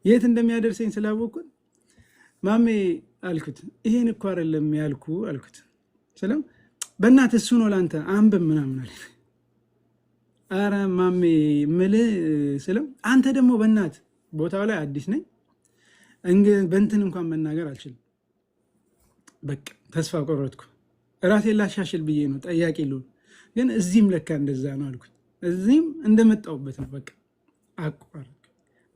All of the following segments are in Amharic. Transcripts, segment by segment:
የት እንደሚያደርሰኝ ስላወቅኩት ማሜ አልኩት ይሄን እኮ አይደለም ያልኩ አልኩት። ስለም በእናት እሱ ነው ላንተ አንብብ ምናምን አለ። አረ ማሜ ምልህ ስለም አንተ ደግሞ በእናት ቦታው ላይ አዲስ ነኝ በእንትን እንኳን መናገር አልችልም። በቃ ተስፋ ቆረጥኩ። ራሴን ላሻሽል ብዬ ነው ጠያቂ ልሁን፣ ግን እዚህም ለካ እንደዛ ነው አልኩት። እዚህም እንደመጣሁበት ነው በቃ አቋረጥኩ።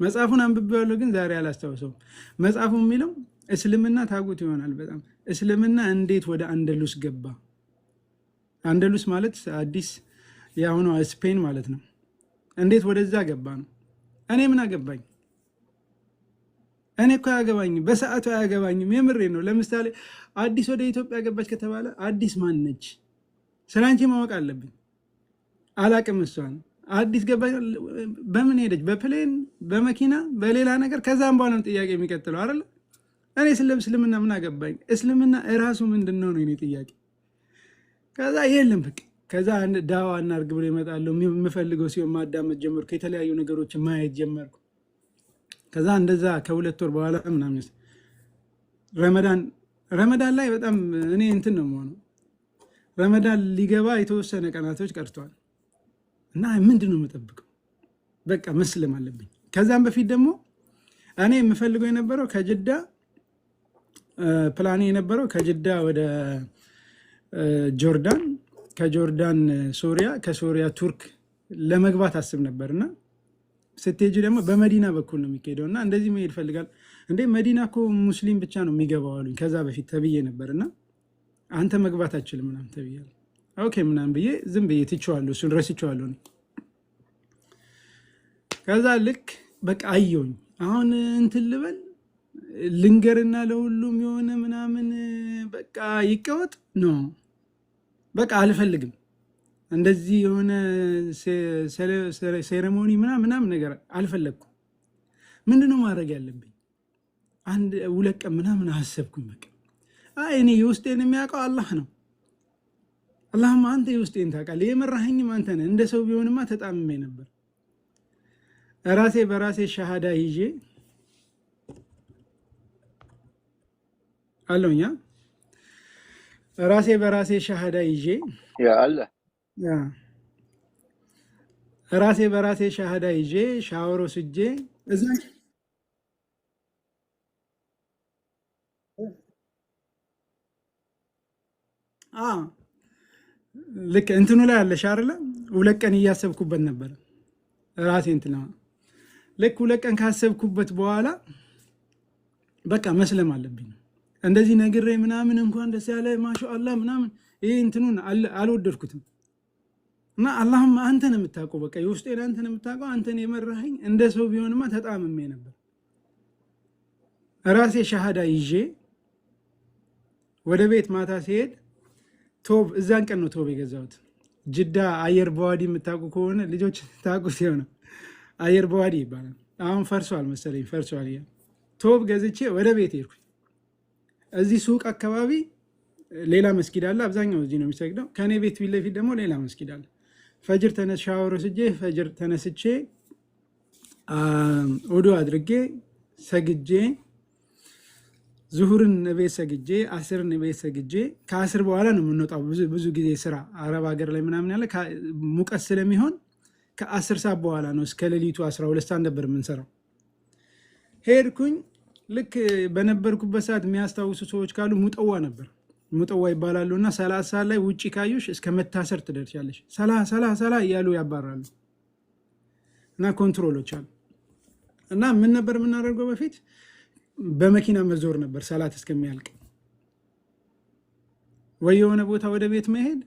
መጽሐፉን አንብቤዋለሁ ግን ዛሬ አላስታውሰውም። መጽሐፉ የሚለው እስልምና ታጉት ይሆናል በጣም እስልምና እንዴት ወደ አንደሉስ ገባ። አንደሉስ ማለት አዲስ የአሁኗ ስፔን ማለት ነው። እንዴት ወደዛ ገባ ነው። እኔ ምን አገባኝ? እኔ እኮ አያገባኝም፣ በሰዓቱ አያገባኝም። የምሬ ነው። ለምሳሌ አዲስ ወደ ኢትዮጵያ ገባች ከተባለ አዲስ ማን ነች? ስለ አንቺ ማወቅ አለብኝ። አላቅም። እሷን አዲስ ገባች በምን ሄደች? በፕሌን በመኪና በሌላ ነገር። ከዛም በኋላ ነው ጥያቄ የሚቀጥለው አይደለ? እኔ ስለ እስልምና ምን አገባኝ? እስልምና እራሱ ምንድን ነው ነው የኔ ጥያቄ። ከዛ የለም በቃ ከዛ ዳዋ እናድርግ ብሎ ይመጣሉ። የምፈልገው ሲሆን ማዳመጥ ጀመርኩ። የተለያዩ ነገሮችን ማየት ጀመርኩ። ከዛ እንደዛ ከሁለት ወር በኋላ ምናምን ረመዳን ላይ በጣም እኔ እንትን ነው የምሆነው። ረመዳን ሊገባ የተወሰነ ቀናቶች ቀርተዋል እና ምንድን ነው የምጠብቀው? በቃ መስለም አለብኝ። ከዛም በፊት ደግሞ እኔ የምፈልገው የነበረው ከጅዳ ፕላኔ የነበረው ከጅዳ ወደ ጆርዳን፣ ከጆርዳን ሶሪያ፣ ከሶሪያ ቱርክ ለመግባት አስብ ነበርና ስትሄጂ ደግሞ በመዲና በኩል ነው የሚካሄደው እና እንደዚህ መሄድ ይፈልጋል። እንዴ መዲና እኮ ሙስሊም ብቻ ነው የሚገባው አሉኝ። ከዛ በፊት ተብዬ ነበርና አንተ መግባት አችልም ምናምን ተብያለሁ። ኦኬ ምናምን ብዬ ዝም ብዬ ትቼዋለሁ፣ እሱን ረስቼዋለሁ። ከዛ ልክ በቃ አየሁኝ። አሁን እንትን ልበል ልንገርና ለሁሉም የሆነ ምናምን በቃ ይቀወጥ ነው በቃ አልፈልግም። እንደዚህ የሆነ ሴሬሞኒ ምናምን ነገር አልፈለግኩም። ምንድነው ማድረግ ያለብኝ? አንድ ሁለት ቀን ምናምን አሰብኩኝ። በቃ እኔ የውስጤን የሚያውቀው አላህ ነው። አላህማ አንተ የውስጤን ታውቃለህ። የመራኸኝም አንተ ነህ። እንደ ሰው ቢሆንማ ተጣምሜ ነበር። ራሴ በራሴ ሻሃዳ ይዤ አለውኛ ራሴ በራሴ ሻሃዳ ይዤ አለ ራሴ በራሴ ሻሃዳ ይዤ ሻወር ወስጄ እዛ ልክ እንትኑ ላይ አለሽ አይደለ? ሁለት ቀን እያሰብኩበት ነበር ራሴ እንትና ልክ ሁለት ቀን ካሰብኩበት በኋላ በቃ መስለም አለብኝ። እንደዚህ ነግሬ ምናምን እንኳን ደስ ያለ ማሻአላህ ምናምን ይሄ እንትኑን አልወደድኩትም። እና አላህም አንተን የምታውቀው በቃ የውስጤን አንተን የምታውቀው አንተን የመራኸኝ እንደ ሰው ቢሆንማ ተጣምሜ ነበር። ራሴ ሻሃዳ ይዤ ወደ ቤት ማታ ሲሄድ ቶብ እዛን ቀን ነው ቶብ የገዛሁት። ጅዳ አየር በዋዲ የምታውቁ ከሆነ ልጆች ታውቁት ይሆናል። አየር በዋዲ ይባላል። አሁን ፈርሷል መሰለኝ፣ ፈርሷል። ቶብ ገዝቼ ወደ ቤት ሄድኩኝ። እዚህ ሱቅ አካባቢ ሌላ መስጊድ አለ። አብዛኛው እዚህ ነው የሚሰግደው። ከኔ ቤት ፊት ለፊት ደግሞ ሌላ መስጊድ አለ። ፈጅር ሻወር ወስጄ ፈጅር ተነስቼ ውዱ አድርጌ ሰግጄ ዙሁርን ቤት ሰግጄ አስርን ቤት ሰግጄ ከአስር በኋላ ነው የምንወጣው። ብዙ ጊዜ ስራ አረብ ሀገር ላይ ምናምን ያለ ሙቀት ስለሚሆን ከ10 ሰዓት በኋላ ነው እስከ ሌሊቱ 12 ሰዓት ነበር የምንሰራው። ሄድኩኝ። ልክ በነበርኩበት ሰዓት የሚያስታውሱ ሰዎች ካሉ ሙጠዋ ነበር፣ ሙጠዋ ይባላሉ። እና 30 ሰዓት ላይ ውጭ ካዩሽ እስከ መታሰር ትደርሻለሽ። ሰላ እያሉ ያባራሉ። እና ኮንትሮሎች አሉ። እና ምን ነበር የምናደርገው በፊት? በመኪና መዞር ነበር ሰላት እስከሚያልቅ። ወይ የሆነ ቦታ ወደ ቤት መሄድ፣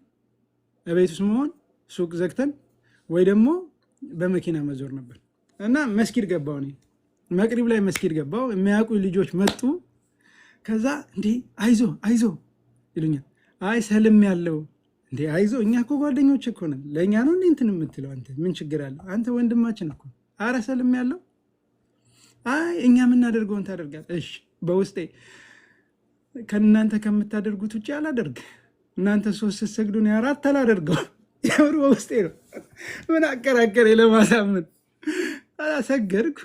ቤት ውስጥ መሆን፣ ሱቅ ዘግተን፣ ወይ ደግሞ በመኪና መዞር ነበር። እና መስጊድ ገባው እኔ መቅሪብ ላይ መስጊድ ገባው። የሚያውቁ ልጆች መጡ። ከዛ እንዴ አይዞ ይሉኛል። አይ ሰልም ያለው እንዴ አይዞ፣ እኛ እኮ ጓደኞች እኮ ነን። ለእኛ ነው እንዴ እንትን የምትለው አንተ? ምን ችግር አለ? አንተ ወንድማችን እኮ። አረ ሰልም ያለው። አይ እኛ የምናደርገውን ታደርጋለህ። እሺ በውስጤ ከእናንተ ከምታደርጉት ውጭ አላደርግ። እናንተ 3 ስትሰግዱ እኔ 4 አላደርገው። የምር በውስጤ ነው። ምን አከራከረ ለማሳመን። ሰገድኩ።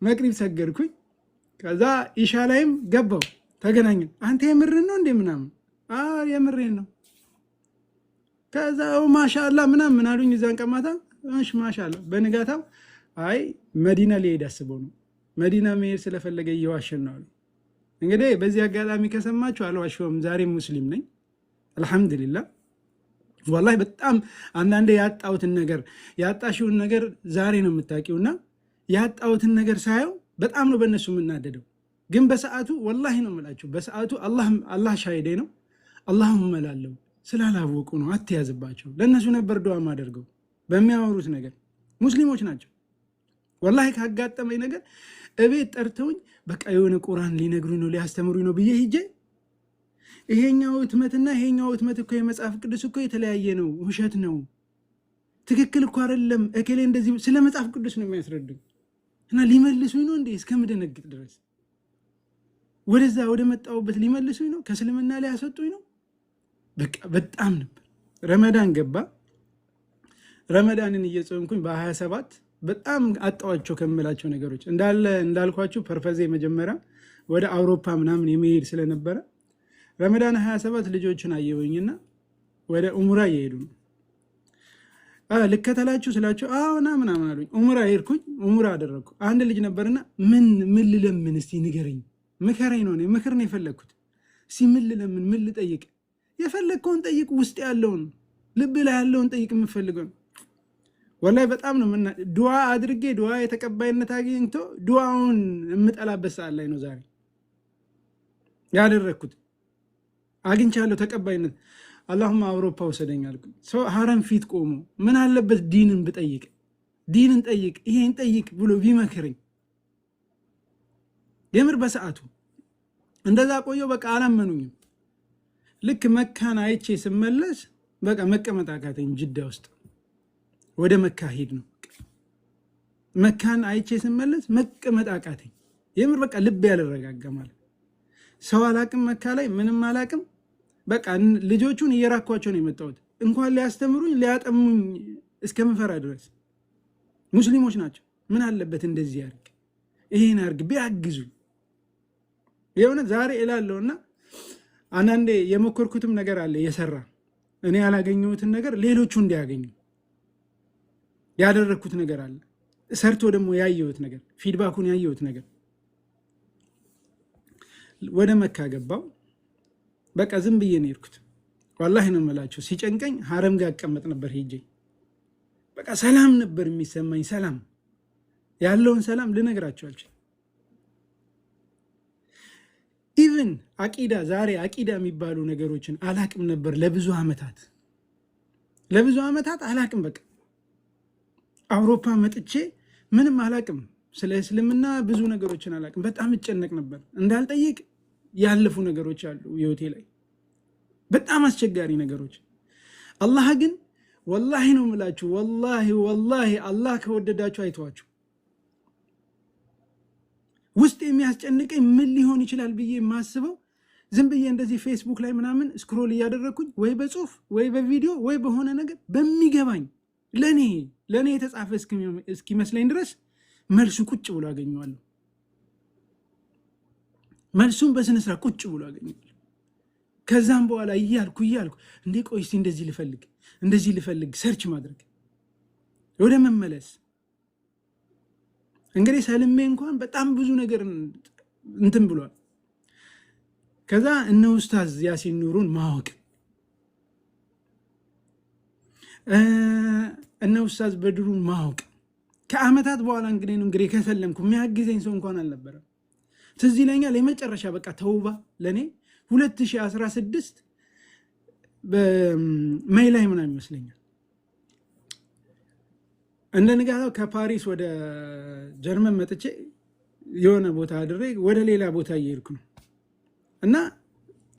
መቅሪብ ሰገድኩኝ። ከዛ ኢሻ ላይም ገባው ተገናኘን። አንተ የምርን ነው እንዴ ምናምን? የምሬን ነው። ከዛ ማሻአላ ምናምን አሉኝ። እዛን ቀማታ እሺ ማሻአላ። በንጋታው አይ መዲና ሊሄድ አስበው ነው፣ መዲና መሄድ ስለፈለገ እየዋሸን ነው አሉ። እንግዲህ በዚህ አጋጣሚ ከሰማችሁ አልዋሸሁም፣ ዛሬ ሙስሊም ነኝ አልሐምዱሊላህ። ወላሂ በጣም አንዳንዴ ያጣሁትን ነገር ያጣሽውን ነገር ዛሬ ነው የምታውቂውና ያጣሁትን ነገር ሳየው በጣም ነው በእነሱ የምናደደው። ግን በሰዓቱ ወላሂ ነው የምላችሁ፣ በሰዓቱ አላህ ሻሂዴ ነው። አላሁም እላለሁ ስላላወቁ ነው፣ አትያዝባቸው። ለእነሱ ነበር ዱዓ ማደርገው በሚያወሩት ነገር። ሙስሊሞች ናቸው። ወላሂ ካጋጠመኝ ነገር እቤት ጠርተውኝ በቃ የሆነ ቁርአን ሊነግሩኝ ነው ሊያስተምሩኝ ነው ብዬ ሂጄ ይሄኛው እትመትና ይሄኛው እትመት እኮ የመጽሐፍ ቅዱስ እኮ የተለያየ ነው፣ ውሸት ነው፣ ትክክል እኮ አይደለም፣ እከሌ እንደዚህ ስለ መጽሐፍ ቅዱስ ነው የሚያስረዱኝ እና ሊመልሱኝ ነው እንዴ እስከምደነግጥ ድረስ ወደዛ ወደ መጣሁበት ሊመልሱኝ ነው፣ ከእስልምና ላይ ያስወጡኝ ነው። በቃ በጣም ነበር። ረመዳን ገባ። ረመዳንን እየጾምኩኝ በ27 በጣም አጣዋቸው ከምላቸው ነገሮች እንዳልኳችሁ ፐርፐዜ መጀመሪያ ወደ አውሮፓ ምናምን የመሄድ ስለነበረ ረመዳን 27 ልጆችን አየሁኝና ወደ ኡምራ እየሄዱ ነው። ልከተላችሁ ስላቸው አዎና ምናምን አሉኝ። ኡምራ ሄድኩኝ። ኡምራ አደረግኩ። አንድ ልጅ ነበርና ምን ልለምን እስቲ ንገረኝ፣ ምከረኝ ነው ምክር ነው የፈለግኩት። እስቲ ምን ልለምን፣ ምን ልጠይቅ? የፈለግከውን ጠይቅ፣ ውስጥ ያለውን ልብ ላይ ያለውን ጠይቅ፣ የምፈልገው ወላሂ በጣም ነው ዱዓ አድርጌ ዱዓ የተቀባይነት አግኝቶ ዱዓውን የምጠላበት ሰዓት ላይ ነው ዛሬ ያደረግኩት። አግኝቻለሁ ተቀባይነት። አላሁማ አውሮፓ ወሰደኝ አልኩኝ። ሰው ሀረም ፊት ቆሞ ምን አለበት ዲንን ብጠይቅ፣ ዲንን ጠይቅ፣ ይሄን ጠይቅ ብሎ ቢመክረኝ። የምር በሰዓቱ እንደዛ ቆየው። በቃ አላመኑኝም። ልክ መካን አይቼ ስመለስ በቃ መቀመጥ አቃተኝ። ጅዳ ውስጥ ወደ መካ ሄድ ነው። መካን አይቼ ስመለስ መቀመጥ አቃተኝ። የምር በቃ ልብ ያልረጋጋ ማለት ሰው አላቅም፣ መካ ላይ ምንም አላቅም። በቃ ልጆቹን እየራኳቸው ነው የመጣሁት። እንኳን ሊያስተምሩኝ ሊያጠሙኝ እስከምፈራ ድረስ ሙስሊሞች ናቸው። ምን አለበት እንደዚህ ያርግ፣ ይሄን አርግ ቢያግዙ። የሆነ ዛሬ እላለሁና አንዳንዴ የሞከርኩትም ነገር አለ የሰራ እኔ ያላገኘሁትን ነገር ሌሎቹ እንዲያገኙ ያደረግኩት ነገር አለ። ሰርቶ ደግሞ ያየሁት ነገር ፊድባኩን ያየሁት ነገር። ወደ መካ ገባው። በቃ ዝም ብዬ ነው የሄድኩት። ወላሂ ነው የምላችሁ። ሲጨንቀኝ ሀረም ጋር አቀመጥ ነበር ሄጄ። በቃ ሰላም ነበር የሚሰማኝ። ሰላም ያለውን ሰላም ልነግራችሁ አልችልም። ኢቭን አቂዳ ዛሬ አቂዳ የሚባሉ ነገሮችን አላቅም ነበር ለብዙ ዓመታት አላቅም። በቃ አውሮፓ መጥቼ ምንም አላቅም። ስለ እስልምና ብዙ ነገሮችን አላቅም። በጣም እጨነቅ ነበር እንዳልጠይቅ ያለፉ ነገሮች አሉ ህይወቴ ላይ በጣም አስቸጋሪ ነገሮች። አላህ ግን ወላሂ ነው የምላችሁ፣ ወላሂ አላህ ከወደዳችሁ አይተዋችሁ። ውስጥ የሚያስጨንቀኝ ምን ሊሆን ይችላል ብዬ የማስበው ዝም ብዬ እንደዚህ ፌስቡክ ላይ ምናምን ስክሮል እያደረግኩኝ ወይ በጽሁፍ ወይ በቪዲዮ ወይ በሆነ ነገር በሚገባኝ ለእኔ የተጻፈ እስኪመስለኝ ድረስ መልሱ ቁጭ ብሎ አገኘዋለሁ። መልሱም በስነስርዓት ቁጭ ብሎ አገኘዋለሁ። ከዛም በኋላ እያልኩ እንዴ ቆይ እስቲ እንደዚህ ልፈልግ ሰርች ማድረግ ወደ መመለስ። እንግዲህ ሰልሜ እንኳን በጣም ብዙ ነገር እንትን ብሏል። ከዛ እነ ኡስታዝ ያሲን ኑሩን ማወቅ፣ እነ ኡስታዝ በድሩን ማወቅ ከአመታት በኋላ እንግዲህ ከሰለምኩ የሚያግዘኝ ሰው እንኳን አልነበረም። ትዝ ይለኛል የመጨረሻ በቃ ተውባ ለኔ 2016 በሜይ ላይ ምናምን ይመስለኛል እንደ ንጋታው ከፓሪስ ወደ ጀርመን መጥቼ የሆነ ቦታ አድሬ ወደ ሌላ ቦታ እየሄድኩ ነው እና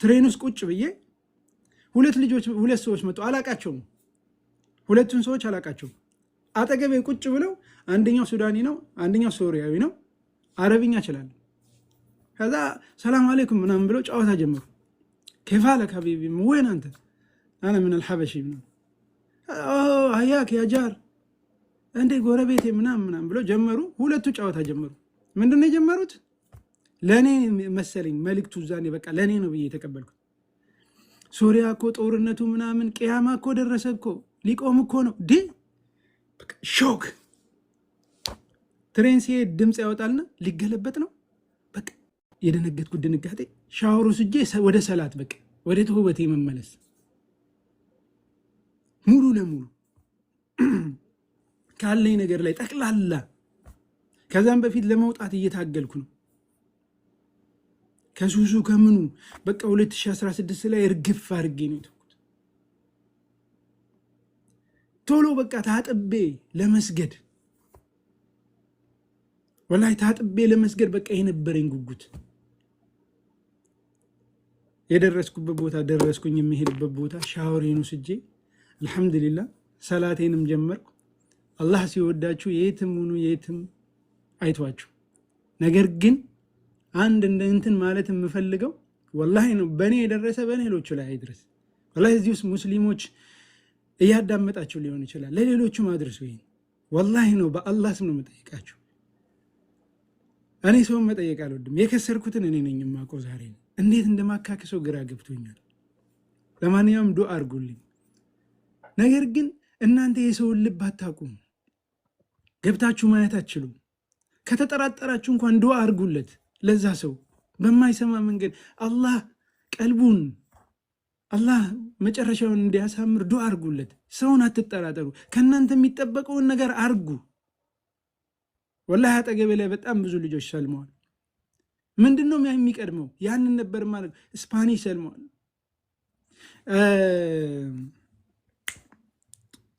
ትሬን ውስጥ ቁጭ ብዬ ሁለት ሰዎች መጡ። አላቃቸውም፣ ሁለቱን ሰዎች አላቃቸውም። አጠገቤ ቁጭ ብለው አንደኛው ሱዳኒ ነው፣ አንደኛው ሶሪያዊ ነው። አረብኛ ይችላል። ከዛ ሰላም አለይኩም ምናምን ብለው ጨዋታ ጀመሩ። ከፋለክ ሀቢቢ ወይን አንተ አና ምን አልሐበሺ ምናምን አያክ ያ ጃር እንዴ ጎረቤቴ ምናምን ብለው ጀመሩ። ሁለቱ ጨዋታ ጀመሩ። ምንድነው የጀመሩት? ለኔ መሰለኝ መልእክቱ ዛኔ በቃ ለኔ ነው ብዬ የተቀበልኩት። ሶሪያ እኮ ጦርነቱ ምናምን ቅያማ እኮ ደረሰ እኮ ሊቆም እኮ ነው ዲ ሾክ ትሬን ሲሄድ ድምፅ ያወጣልና ሊገለበጥ ነው። በቃ የደነገጥኩት ድንጋጤ ሻወሩ ስጄ ወደ ሰላት በቃ ወደ ተውበቴ መመለስ ሙሉ ለሙሉ ካለኝ ነገር ላይ ጠቅላላ። ከዛም በፊት ለመውጣት እየታገልኩ ነው ከሱሱ ከምኑ በቃ 2016 ላይ እርግፍ አድርጌ ነው የተውኩት። ቶሎ በቃ ታጥቤ ለመስገድ ወላሂ ታጥቤ ለመስገድ በቃ የነበረኝ ጉጉት። የደረስኩበት ቦታ ደረስኩኝ። የሚሄድበት ቦታ ሻወሬን ወስጄ አልሐምዱሊላህ ሰላቴንም ጀመርኩ። አላህ ሲወዳችሁ የትም ሁኑ የትም አይቷችሁ። ነገር ግን አንድ እንትን ማለት የምፈልገው ወላሂ ነው በእኔ የደረሰ በሌሎቹ ላይ አይድረስ። ወላሂ እዚህ ውስጥ ሙስሊሞች እያዳመጣችሁ ሊሆን ይችላል። ለሌሎቹ ማድረስ ወይ ወላሂ ነው በአላህ ስም ነው የምጠይቃችሁ። እኔ ሰውን መጠየቅ አልወድም። የከሰርኩትን እኔ ነኝ የማውቀው። ዛሬ እንዴት እንደማካከሰው ግራ ገብቶኛል። ለማንኛውም ዱአ አድርጉልኝ። ነገር ግን እናንተ የሰውን ልብ አታውቁም፣ ገብታችሁ ማየት አትችሉም። ከተጠራጠራችሁ እንኳን ዱአ አድርጉለት ለዛ ሰው በማይሰማ መንገድ አላህ ቀልቡን አላህ መጨረሻውን እንዲያሳምር ዱአ አድርጉለት። ሰውን አትጠራጠሩ። ከእናንተ የሚጠበቀውን ነገር አርጉ። ወላሂ አጠገቤ ላይ በጣም ብዙ ልጆች ሰልመዋል። ምንድነው የሚቀድመው? ያንን ነበር ማለት ስፓኒሽ ሰልመዋል።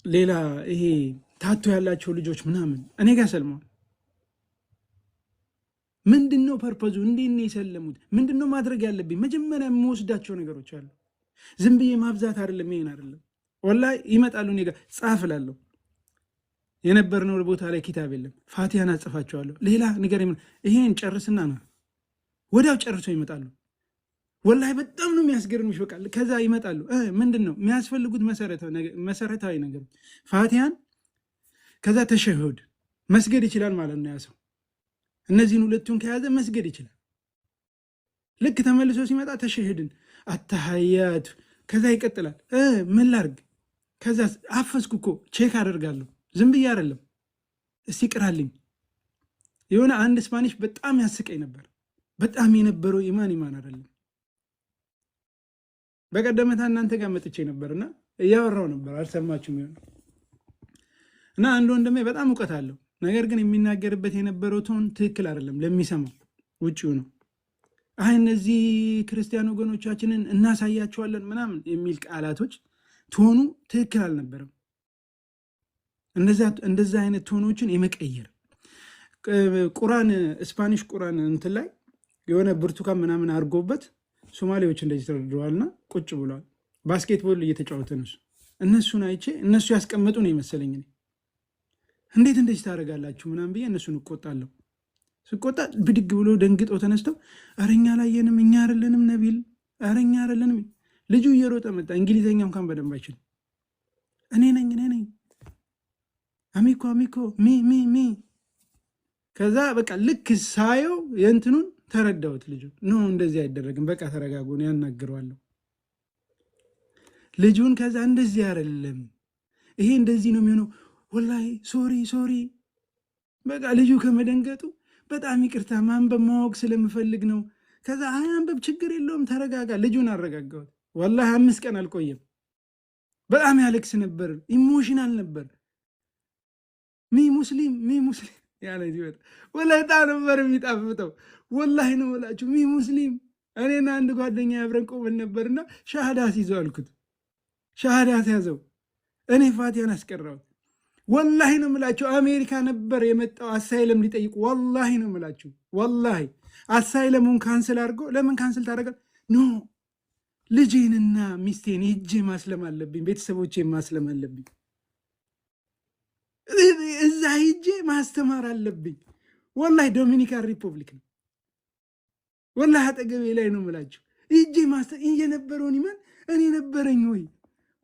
ሌላ ይሄ ታቶ ያላቸው ልጆች ምናምን እኔ ጋር ሰልመዋል። ምንድነው ፐርፐዙ? እንዴት ነው የሰለሙት? ምንድነው ማድረግ ያለብኝ? መጀመሪያ የምወስዳቸው ነገሮች አሉ። ዝም ብዬ ማብዛት አይደለም፣ ይሄን አይደለም። ወላሂ ይመጣሉ እኔ ጋር ጻፍ እላለሁ። የነበርነው ቦታ ላይ ኪታብ የለም፣ ፋቲሃን አጽፋቸዋለሁ። ሌላ ነገር ይሄን ጨርስና ነው ወዲያው ጨርሶ ይመጣሉ። ወላሂ በጣም ነው የሚያስገርምሽ። በቃ ከዛ ይመጣሉ። ምንድነው የሚያስፈልጉት? መሰረታዊ ነገር ፋቲሃን፣ ከዛ ተሸሁድ መስገድ ይችላል ማለት ነው ያ ሰው። እነዚህን ሁለቱን ከያዘ መስገድ ይችላል። ልክ ተመልሶ ሲመጣ ተሸሂድን አተሐያቱ፣ ከዛ ይቀጥላል። ምን ላርግ? ከዛ አፈስኩ እኮ ቼክ አደርጋለሁ። ዝም ብዬ አይደለም። እስቲ ቅራልኝ። የሆነ አንድ ስፓኒሽ በጣም ያስቀኝ ነበር። በጣም የነበረው ኢማን አይደለም። በቀደመታ እናንተ ጋር መጥቼ ነበርና እያወራው ነበር፣ አልሰማችሁም ይሆን? እና አንድ ወንድሜ በጣም እውቀት አለው፣ ነገር ግን የሚናገርበት የነበረው ቶን ትክክል አይደለም። ለሚሰማው ውጪው ነው። እነዚህ ክርስቲያን ወገኖቻችንን እናሳያቸዋለን ምናምን የሚል ቃላቶች ቶኑ ትክክል አልነበረም። እንደዛ አይነት ቶኖችን የመቀየር ቁራን ስፓኒሽ ቁራን እንትን ላይ የሆነ ብርቱካን ምናምን አድርጎበት ሶማሌዎች እንደዚህ ተደርድረዋልና ቁጭ ብለዋል። ባስኬትቦል እየተጫወተ ነው። እነሱን አይቼ እነሱ ያስቀመጡ ነው የመሰለኝ። እንዴት እንደዚህ ታደርጋላችሁ ምናምን ብዬ እነሱን እቆጣለሁ። ስቆጣ ብድግ ብሎ ደንግጦ ተነስተው አረኛ ላየንም እኛ አይደለንም ነቢል አረኛ አይደለንም። ልጁ እየሮጠ መጣ። እንግሊዘኛ እንኳን በደንብ አይችልም። እኔ ነኝ አሚኮ ሚ ከዛ በቃ ልክ ሳየው የእንትኑን ተረዳሁት። ልጁ ኖ እንደዚህ አይደረግም፣ በቃ ተረጋጉን ያናግረዋለሁ ልጁን። ከዛ እንደዚህ አይደለም ይሄ እንደዚህ ነው የሚሆነው። ወላሂ ሶሪ በቃ ልጁ ከመደንገጡ በጣም ይቅርታ ማንበብ ማወቅ ስለምፈልግ ነው። ከዛ አንበብ ችግር የለውም ተረጋጋ። ልጁን አረጋጋሁት። ወላሂ 5 ቀን አልቆየም። በጣም ያለቅስ ነበር፣ ኢሞሽናል ነበር። ሚ ሙስሊም ያለ ይወጣ ወላሂ ጣ ነበር የሚጣፍጠው። ወላሂ ነው ወላችሁ ሚ ሙስሊም። እኔና አንድ ጓደኛ አብረን ቆመን ነበርና ሻሃዳ ሲይዘው አልኩት። ሻሃዳ ሲያዘው እኔ ፋቲሃን አስቀራሁት። ወላሂ ነው የምላችሁ አሜሪካ ነበር የመጣው አሳይለም ሊጠይቁ። ወላሂ ነው የምላችሁ ወላሂ አሳይለሙን ካንስል አድርጎ ለምን ካንስል ታደርጋል? ኖ ልጄንና ሚስቴን ሂጄ ማስለም አለብኝ፣ ቤተሰቦቼ ማስለም አለብኝ፣ እዛ ሂጄ ማስተማር አለብኝ። ወላሂ ዶሚኒካን ሪፐብሊክ ነው ወላሂ አጠገቤ ላይ ነው የምላችሁ። ሂጄ የነበረውን ይመን እኔ ነበረኝ ወይ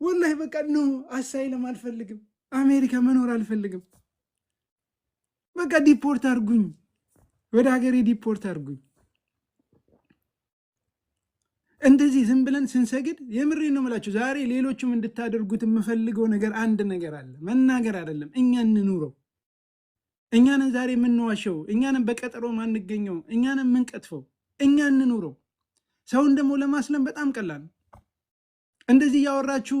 ወላሂ በቃ ኖ አሳይለም አልፈልግም፣ አሜሪካ መኖር አልፈልግም፣ በቃ ዲፖርት አርጉኝ። ወደ ሀገሬ ዲፖርት አድርጉኝ። እንደዚህ ዝም ብለን ስንሰግድ የምሬ ነው የምላችሁ። ዛሬ ሌሎችም እንድታደርጉት የምፈልገው ነገር አንድ ነገር አለ። መናገር አይደለም፣ እኛ እንኑረው። እኛንን ዛሬ የምንዋሸው፣ እኛንን በቀጠሮ ማንገኘው፣ እኛንን የምንቀጥፈው፣ እኛ እንኑረው። ሰውን ደግሞ ለማስለም በጣም ቀላል ነው። እንደዚህ እያወራችሁ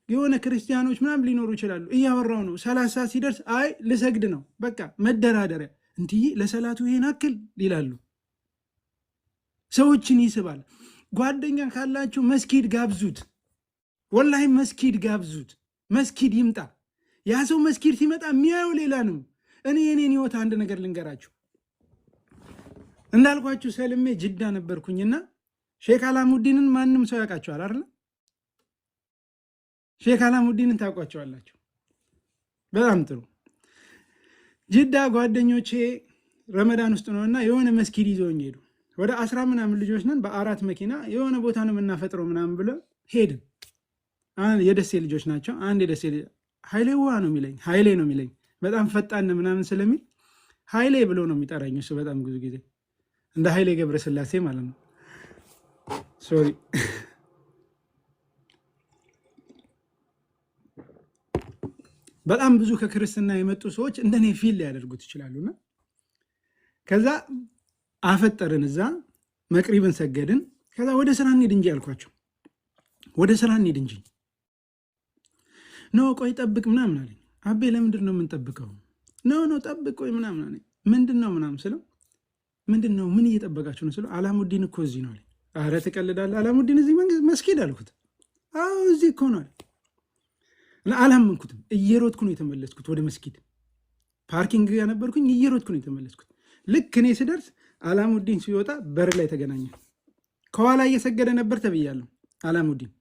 የሆነ ክርስቲያኖች ምናምን ሊኖሩ ይችላሉ። እያወራው ነው 30 ሲደርስ አይ ልሰግድ ነው በቃ መደራደሪያ እንዲህ ለሰላቱ ይሄን አክል ይላሉ። ሰዎችን ይስባል። ጓደኛ ካላችሁ መስጊድ ጋብዙት። ወላሂ መስጊድ ጋብዙት። መስጊድ ይምጣ። ያ ሰው መስጊድ ሲመጣ የሚያየው ሌላ ነው። እኔ የኔን ህይወት አንድ ነገር ልንገራችሁ። እንዳልኳችሁ ሰልሜ ጅዳ ነበርኩኝና ሼክ አላሙዲንን ማንም ሰው ያውቃቸዋል አይደል? ሼክ አላሙዲንን ታውቋቸዋላችሁ። በጣም ጥሩ። ጅዳ ጓደኞቼ ረመዳን ውስጥ ነውና የሆነ መስጊድ ይዘውኝ ሄዱ። ወደ 10 ምናምን ልጆች ነን። በ4 መኪና የሆነ ቦታ ነው የምናፈጥረው ምናምን ብለው ሄድን። የደሴ ልጆች ናቸው። አንድ የደሴ ኃይሌ ውሃ ነው የሚለኝ፣ ኃይሌ ነው የሚለኝ። በጣም ፈጣን ምናምን ስለሚል ኃይሌ ብሎ ነው የሚጠራኝ እሱ። በጣም ብዙ ጊዜ እንደ ኃይሌ ገብረስላሴ ማለት ነው። ሶሪ በጣም ብዙ ከክርስትና የመጡ ሰዎች እንደኔ ፊል ሊያደርጉት ይችላሉና ከዛ አፈጠርን፣ እዛ መቅሪብን ሰገድን። ከዛ ወደ ስራ እንሂድ እንጂ አልኳቸው። ወደ ስራ እንሂድ እንጂ ኖ ቆይ ጠብቅ ምናምን አለኝ። አቤ ለምንድን ነው የምንጠብቀው? ኖ ጠብቅ ቆይ ምናምን አለኝ። ምንድን ነው ምናምን ስለው ምንድን ነው ምን እየጠበቃችሁ ነው ስለው አላሙዲን እኮ እዚህ ነው አለኝ። አረ ትቀልዳለህ? አላሙዲን እዚህ መስጊድ አልኩት። አዎ እዚህ እኮ ነው አለ። አላመንኩትም። እየሮጥኩ ነው የተመለስኩት ወደ መስጊድ። ፓርኪንግ ጋር ነበርኩኝ። እየሮጥኩ ነው የተመለስኩት። ልክ እኔ ስደርስ አላሙዲን ሲወጣ በር ላይ ተገናኘ። ከኋላ እየሰገደ ነበር ተብያለሁ። አላሙዲን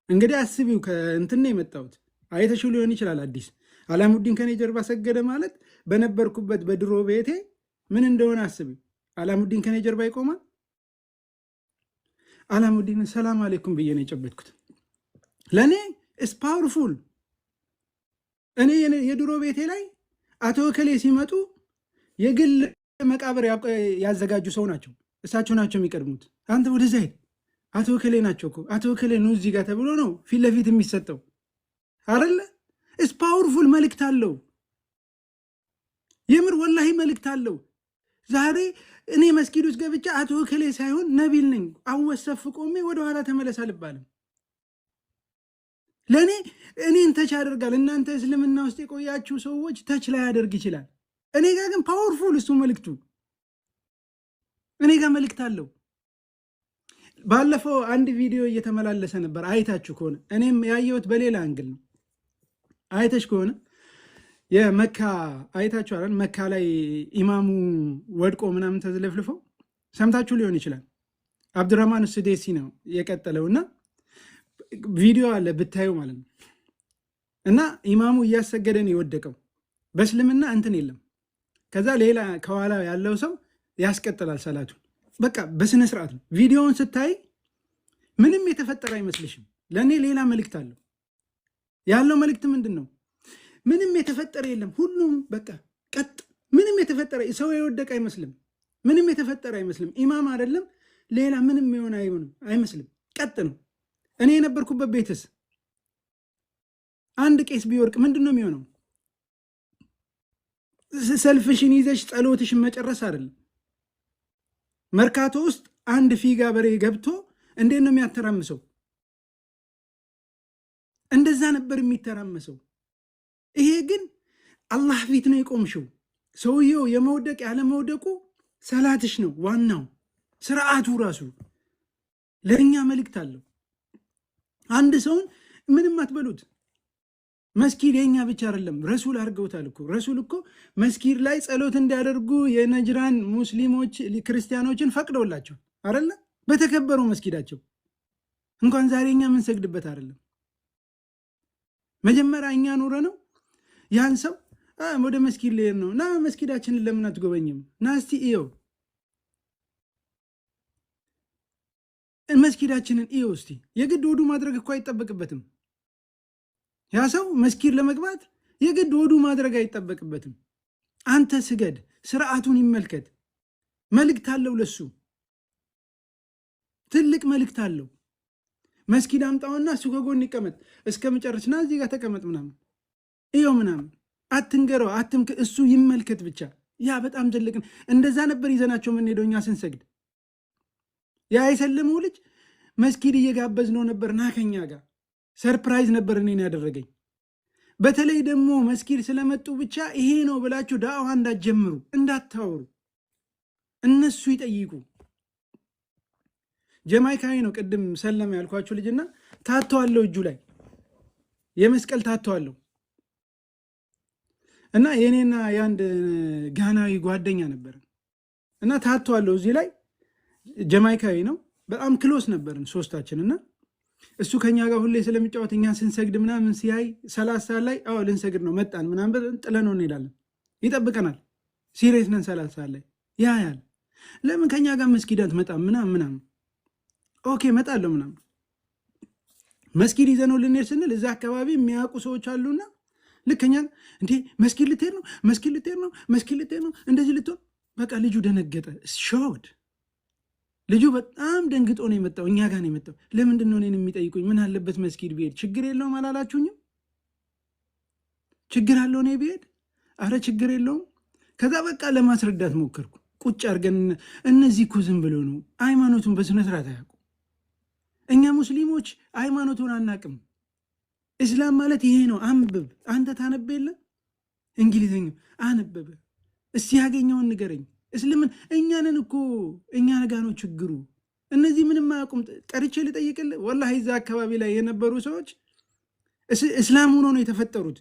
እንግዲህ አስቢው፣ ከእንትን ነው የመጣሁት። አይተሽው ሊሆን ይችላል አዲስ። አላሙዲን ከኔ ጀርባ ሰገደ ማለት በነበርኩበት በድሮ ቤቴ ምን እንደሆነ አስቢው። አላሙዲን ከኔ ጀርባ ይቆማል። አላሙዲን ሰላም አለይኩም ብዬ ነው የጨበጥኩት። ለእኔ ኢስ ፓወርፉል። እኔ የድሮ ቤቴ ላይ አቶ እከሌ ሲመጡ የግል መቃብር ያዘጋጁ ሰው ናቸው። እሳቸው ናቸው የሚቀድሙት። አንተ ወደዛ ሄድ፣ አቶ እከሌ ናቸው እኮ አቶ እከሌ ነው እዚህ ጋር ተብሎ ነው ፊት ለፊት የሚሰጠው አይደለ? ኢስ ፓወርፉል። መልእክት አለው። የምር ወላሂ መልእክት አለው። ዛሬ እኔ መስጊድ ውስጥ ገብቼ አቶ እከሌ ሳይሆን ነቢል ነኝ አወሰፍ ቆሜ ወደኋላ ተመለስ አልባልም። ለእኔ እኔን ተች ያደርጋል። እናንተ እስልምና ውስጥ የቆያችሁ ሰዎች ተች ላይ ያደርግ ይችላል። እኔ ጋር ግን ፓወርፉል እሱ መልእክቱ። እኔ ጋር መልእክት አለው። ባለፈው አንድ ቪዲዮ እየተመላለሰ ነበር፣ አይታችሁ ከሆነ እኔም ያየሁት በሌላ አንግል ነው። አይተሽ ከሆነ የመካ አይታችኋል። መካ ላይ ኢማሙ ወድቆ ምናምን ተዝለፍልፈው ሰምታችሁ ሊሆን ይችላል። አብዱራህማን ሱዴሲ ነው የቀጠለውና ቪዲዮ አለ ብታዩ ማለት ነው። እና ኢማሙ እያሰገደን የወደቀው በእስልምና እንትን የለም። ከዛ ሌላ ከኋላ ያለው ሰው ያስቀጥላል ሰላቱን። በቃ በስነ ስርዓት ነው። ቪዲዮውን ስታይ ምንም የተፈጠረ አይመስልሽም። ለእኔ ሌላ መልእክት አለው። ያለው መልእክት ምንድን ነው? ምንም የተፈጠረ የለም። ሁሉም በቃ ቀጥ። ምንም የተፈጠረ ሰው የወደቀ አይመስልም። ምንም የተፈጠረ አይመስልም። ኢማም አይደለም ሌላ ምንም የሆነ አይመስልም። ቀጥ ነው። እኔ የነበርኩበት ቤትስ አንድ ቄስ ቢወርቅ ምንድን ነው የሚሆነው? ሰልፍሽን ይዘሽ ጸሎትሽን መጨረስ አይደለም። መርካቶ ውስጥ አንድ ፊጋ በሬ ገብቶ እንዴት ነው የሚያተራምሰው? እንደዛ ነበር የሚተራመሰው። ይሄ ግን አላህ ፊት ነው የቆምሽው። ሰውየው የመውደቅ ያለመውደቁ ሰላትሽ ነው ዋናው። ስርዓቱ ራሱ ለእኛ መልእክት አለው። አንድ ሰውን ምንም አትበሉት። መስጊድ የኛ ብቻ አይደለም፣ ረሱል አድርገውታል እኮ። ረሱል እኮ መስጊድ ላይ ጸሎት እንዲያደርጉ የነጅራን ሙስሊሞች ክርስቲያኖችን ፈቅደውላቸው አይደለ? በተከበረው መስጊዳቸው እንኳን ዛሬ እኛ የምንሰግድበት አይደለም። መጀመሪያ እኛ ኖረ ነው ያን ሰው ወደ መስጊድ ልሄድ ነው፣ ና መስጊዳችንን ለምን አትጎበኝም? ና እስቲ እየው መስጊዳችንን እየው እስቲ። የግድ ወዱ ማድረግ እኮ አይጠበቅበትም። ያ ሰው መስጊድ ለመግባት የግድ ወዱ ማድረግ አይጠበቅበትም። አንተ ስገድ፣ ስርዓቱን ይመልከት። መልእክት አለው ለሱ ትልቅ መልእክት አለው። መስጊድ አምጣውና እሱ ከጎን ይቀመጥ እስከ መጨረሻና እዚህ ጋር ተቀመጥ ምናምን ይኸው ምናምን አትንገረው እሱ ይመልከት ብቻ። ያ በጣም ትልቅ እንደዛ ነበር ይዘናቸው የምንሄደው እኛ ስንሰግድ። ያ የሰለመው ልጅ መስጊድ እየጋበዝነው ነበር ና ከኛ ጋር ሰርፕራይዝ ነበር እኔን ያደረገኝ። በተለይ ደግሞ መስጊድ ስለመጡ ብቻ ይሄ ነው ብላችሁ ዳዕዋ እንዳትጀምሩ እንዳታወሩ፣ እነሱ ይጠይቁ። ጀማይካዊ ነው ቅድም ሰለመ ያልኳችሁ ልጅና ታተዋለው እጁ ላይ የመስቀል ታተዋለው እና የኔና የአንድ ጋናዊ ጓደኛ ነበር እና ታተዋለው እዚህ ላይ ጀማይካዊ ነው። በጣም ክሎስ ነበርን ሶስታችን እና እሱ ከኛ ጋር ሁሌ ስለሚጫወት እኛ ስንሰግድ ምናምን ሲያይ 30 ሰዓት ላይ ልንሰግድ ነው መጣን ምናምን ጥለነው እንሄዳለን። ይጠብቀናል። ሲሪየስ ነን 30 ሰዓት ላይ ያያል። ለምን ከኛ ጋር መስጊድ አትመጣም ምናምን ኦኬ መጣለሁ ምናምን መስጊድ ይዘነው ልንሄድ ስንል እዛ አካባቢ የሚያውቁ ሰዎች አሉና ልከኛ እንዴ መስጊድ ልትሄድ ነው እንደዚህ ልትሆን በቃ ልጁ ደነገጠ። ሾድ ልጁ በጣም ደንግጦ ነው የመጣው። እኛ ጋር ነው የመጣው። ለምንድን ነው እኔን የሚጠይቁኝ? ምን አለበት መስጊድ ብሄድ? ችግር የለውም አላላችሁኝም? ችግር አለው እኔ ብሄድ? አረ ችግር የለውም። ከዛ በቃ ለማስረዳት ሞከርኩ። ቁጭ አድርገን እነዚህ እኮ ዝም ብሎ ነው ሃይማኖቱን በስነ ስርዓት አያውቁ። እኛ ሙስሊሞች ሃይማኖቱን አናቅም። እስላም ማለት ይሄ ነው። አንብብ። አንተ ታነብ የለ እንግሊዝኛ አነበበ። እስቲ ያገኘውን ንገረኝ። እስልምን እኛንን እኮ እኛ ነጋ ነው ችግሩ። እነዚህ ምንም አያውቁም። ጠርቼ ልጠይቅልህ ወላሂ እዛ አካባቢ ላይ የነበሩ ሰዎች እስላም ሆኖ ነው የተፈጠሩት።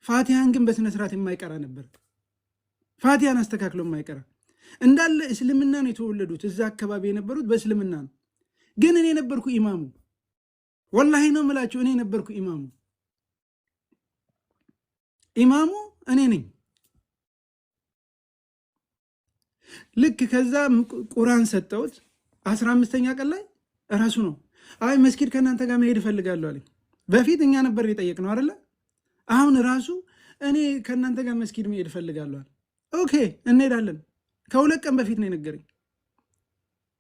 ፋቲሃን ግን በስነ ስርዓት የማይቀራ ነበር። ፋቲሃን አስተካክሎ የማይቀራ እንዳለ እስልምና ነው የተወለዱት። እዛ አካባቢ የነበሩት በእስልምና ነው። ግን እኔ ነበርኩ ኢማሙ። ወላሂ ነው የምላችሁ፣ እኔ ነበርኩ ኢማሙ እኔ ነኝ። ልክ ከዛ ቁርአን ሰጠሁት 15ኛ ቀን ላይ እራሱ ነው አይ መስጊድ ከእናንተ ጋር መሄድ እፈልጋለሁ አለኝ። በፊት እኛ ነበር የጠየቅነው አይደለ? አሁን ራሱ እኔ ከእናንተ ጋር መስጊድ መሄድ እፈልጋለሁ። ኦኬ እንሄዳለን። ከ2 ቀን በፊት ነው የነገረኝ።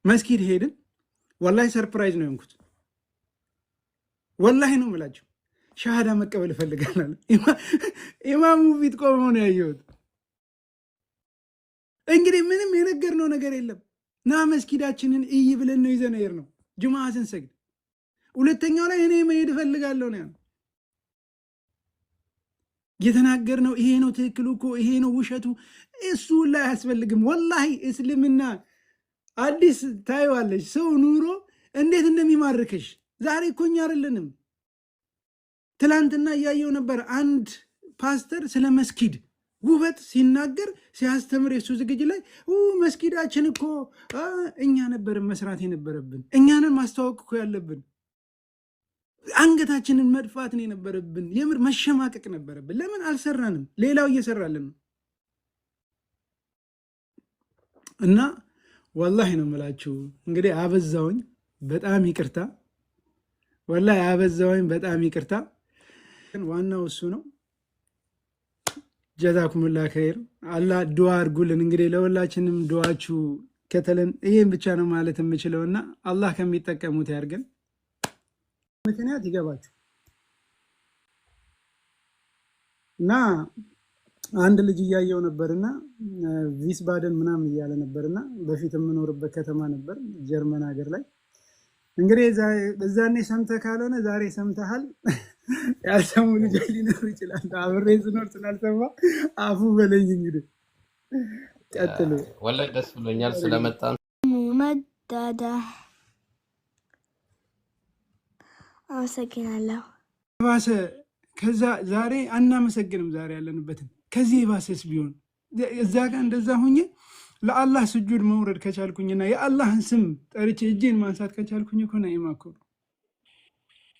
መስጊድ ሄድን። ወላሂ ሰርፕራይዝ ነው የሆንኩት። ወላሂ ነው የምላቸው። ሻሃዳ መቀበል እፈልጋለሁ። ኢማሙ ፊት ቆሞ ነው ያየሁት። እንግዲህ ምንም የነገርነው ነገር የለም። ና መስጊዳችንን እይ ብለን ነው ይዘን ነው ጁምዓ ስንሰግድ። 2ኛው ላይ እኔ መሄድ እፈልጋለሁ ነው ያለው። የተናገርነው ይሄ ነው ትክክሉ እኮ ይሄ ነው ውሸቱ እሱ ላይ አያስፈልግም። ወላሂ እስልምና አዲስ ታይዋለሽ ሰው ኑሮ እንዴት እንደሚማርከሽ። ዛሬ እኮ እኛ አይደለንም። ትላንትና እያየው ነበር አንድ ፓስተር ስለ መስጊድ ውበት ሲናገር ሲያስተምር የሱ ዝግጅት ላይ መስጊዳችን እኮ እኛ ነበርን መስራት የነበረብን፣ እኛንን ማስተዋወቅ እኮ ያለብን፣ አንገታችንን መድፋት ነው የነበረብን፣ የምር መሸማቀቅ ነበረብን። ለምን አልሰራንም? ሌላው እየሰራልን ነው። እና ወላሂ ነው የምላችሁ እንግዲህ አበዛውኝ፣ በጣም ይቅርታ። ወላሂ አበዛውኝ፣ በጣም ይቅርታ። ዋናው እሱ ነው። ጀዛኩሙላ ኸይር። አላህ ዱዓ አድርጉልን። እንግዲህ ለሁላችንም ዱዓችሁ ከተለን ይሄን ብቻ ነው ማለት የምችለውና አላህ ከሚጠቀሙት ያርገን። ምክንያት ይገባችሁ እና አንድ ልጅ እያየው ነበርና ቪስባደን ምናምን እያለ ነበርና በፊት የምኖርበት ከተማ ነበር ጀርመን ሀገር ላይ። እንግዲህ በዛኔ ሰምተህ ካልሆነ ዛሬ ሰምተሃል። ያልሰሙ ልጆች ሊኖሩ ይችላል። አብሬ ስኖር ስላልሰማ አፉ በለኝ። እንግዲህ ቀጥሉ። ወላሂ ደስ ብሎኛል ስለመጣ መዳዳ አመሰግናለሁ። ባሰ ከዛ ዛሬ አናመሰግንም። ዛሬ ያለንበትን ከዚህ ባሰስ ቢሆን እዛ ጋር እንደዛ ሆኜ ለአላህ ስጁድ መውረድ ከቻልኩኝና የአላህን ስም ጠርቼ እጄን ማንሳት ከቻልኩኝ እኮ ነው የማኮሩ።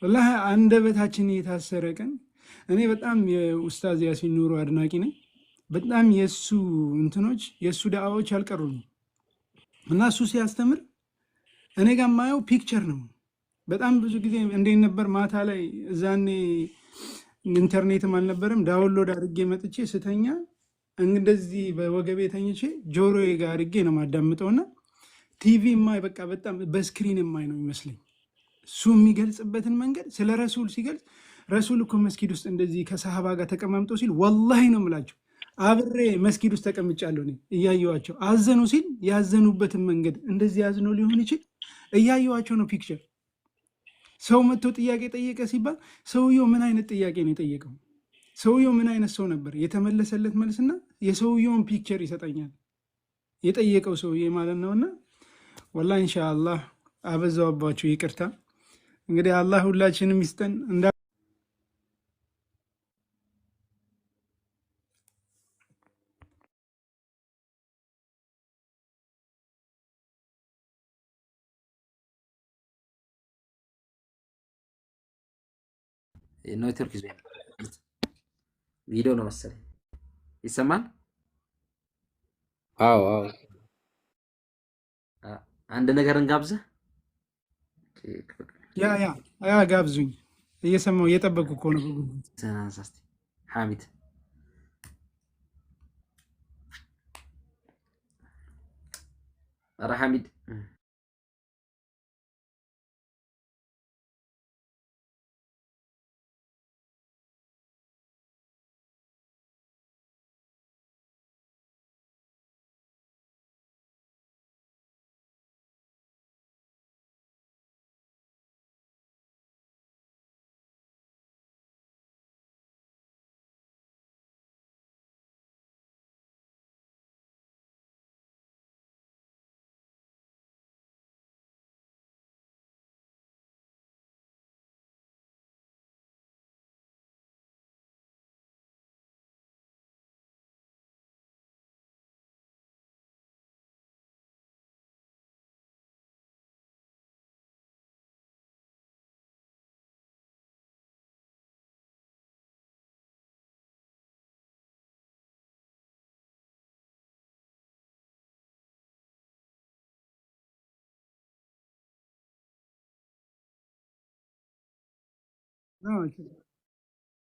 ወላሂ አንደበታችን የታሰረ ቀን። እኔ በጣም የኡስታዝ ያሲን ኑሩ አድናቂ ነኝ። በጣም የሱ እንትኖች የሱ ዳዓዎች አልቀሩም እና እሱ ሲያስተምር እኔ ጋር ማየው ፒክቸር ነው። በጣም ብዙ ጊዜ እንዴት ነበር ማታ ላይ እዛኔ ኢንተርኔትም አልነበረም። ዳውንሎድ አድርጌ መጥቼ ስተኛ እንደዚህ በወገቤ ተኝቼ ጆሮዬ ጋር አድርጌ ነው ማዳምጠውና ቲቪ ማይ በቃ በጣም በስክሪን ማይ ነው ይመስለኝ። እሱ የሚገልጽበትን መንገድ ስለ ረሱል ሲገልጽ ረሱል እኮ መስጊድ ውስጥ እንደዚህ ከሰሃባ ጋር ተቀማምጦ ሲል ወላሂ ነው የምላቸው አብሬ መስጊድ ውስጥ ተቀምጫለሁ እኔ እያየኋቸው አዘኑ ሲል ያዘኑበትን መንገድ እንደዚህ ያዝነው ሊሆን ይችል እያየኋቸው ነው ፒክቸር። ሰው መጥቶ ጥያቄ ጠየቀ ሲባል ሰውየው ምን አይነት ጥያቄ ነው የጠየቀው? ሰውየው ምን አይነት ሰው ነበር? የተመለሰለት መልስና የሰውየውን ፒክቸር ይሰጠኛል የጠየቀው ሰውዬ ማለት ነውና ወላሂ ኢንሻአላህ አበዛውባችሁ ይቅርታ። እንግዲህ አላህ ሁላችንም ይስጠን። ኔትወርክ ይዞ ቪዲዮ ነው መሰለኝ ይሰማል። አዎ አንድ ነገር እንጋብዘህ። ያ ጋብዙኝ። እየሰማሁ እየጠበቅኩ እኮ ነው። ሐሚድ ኧረ ሐሚድ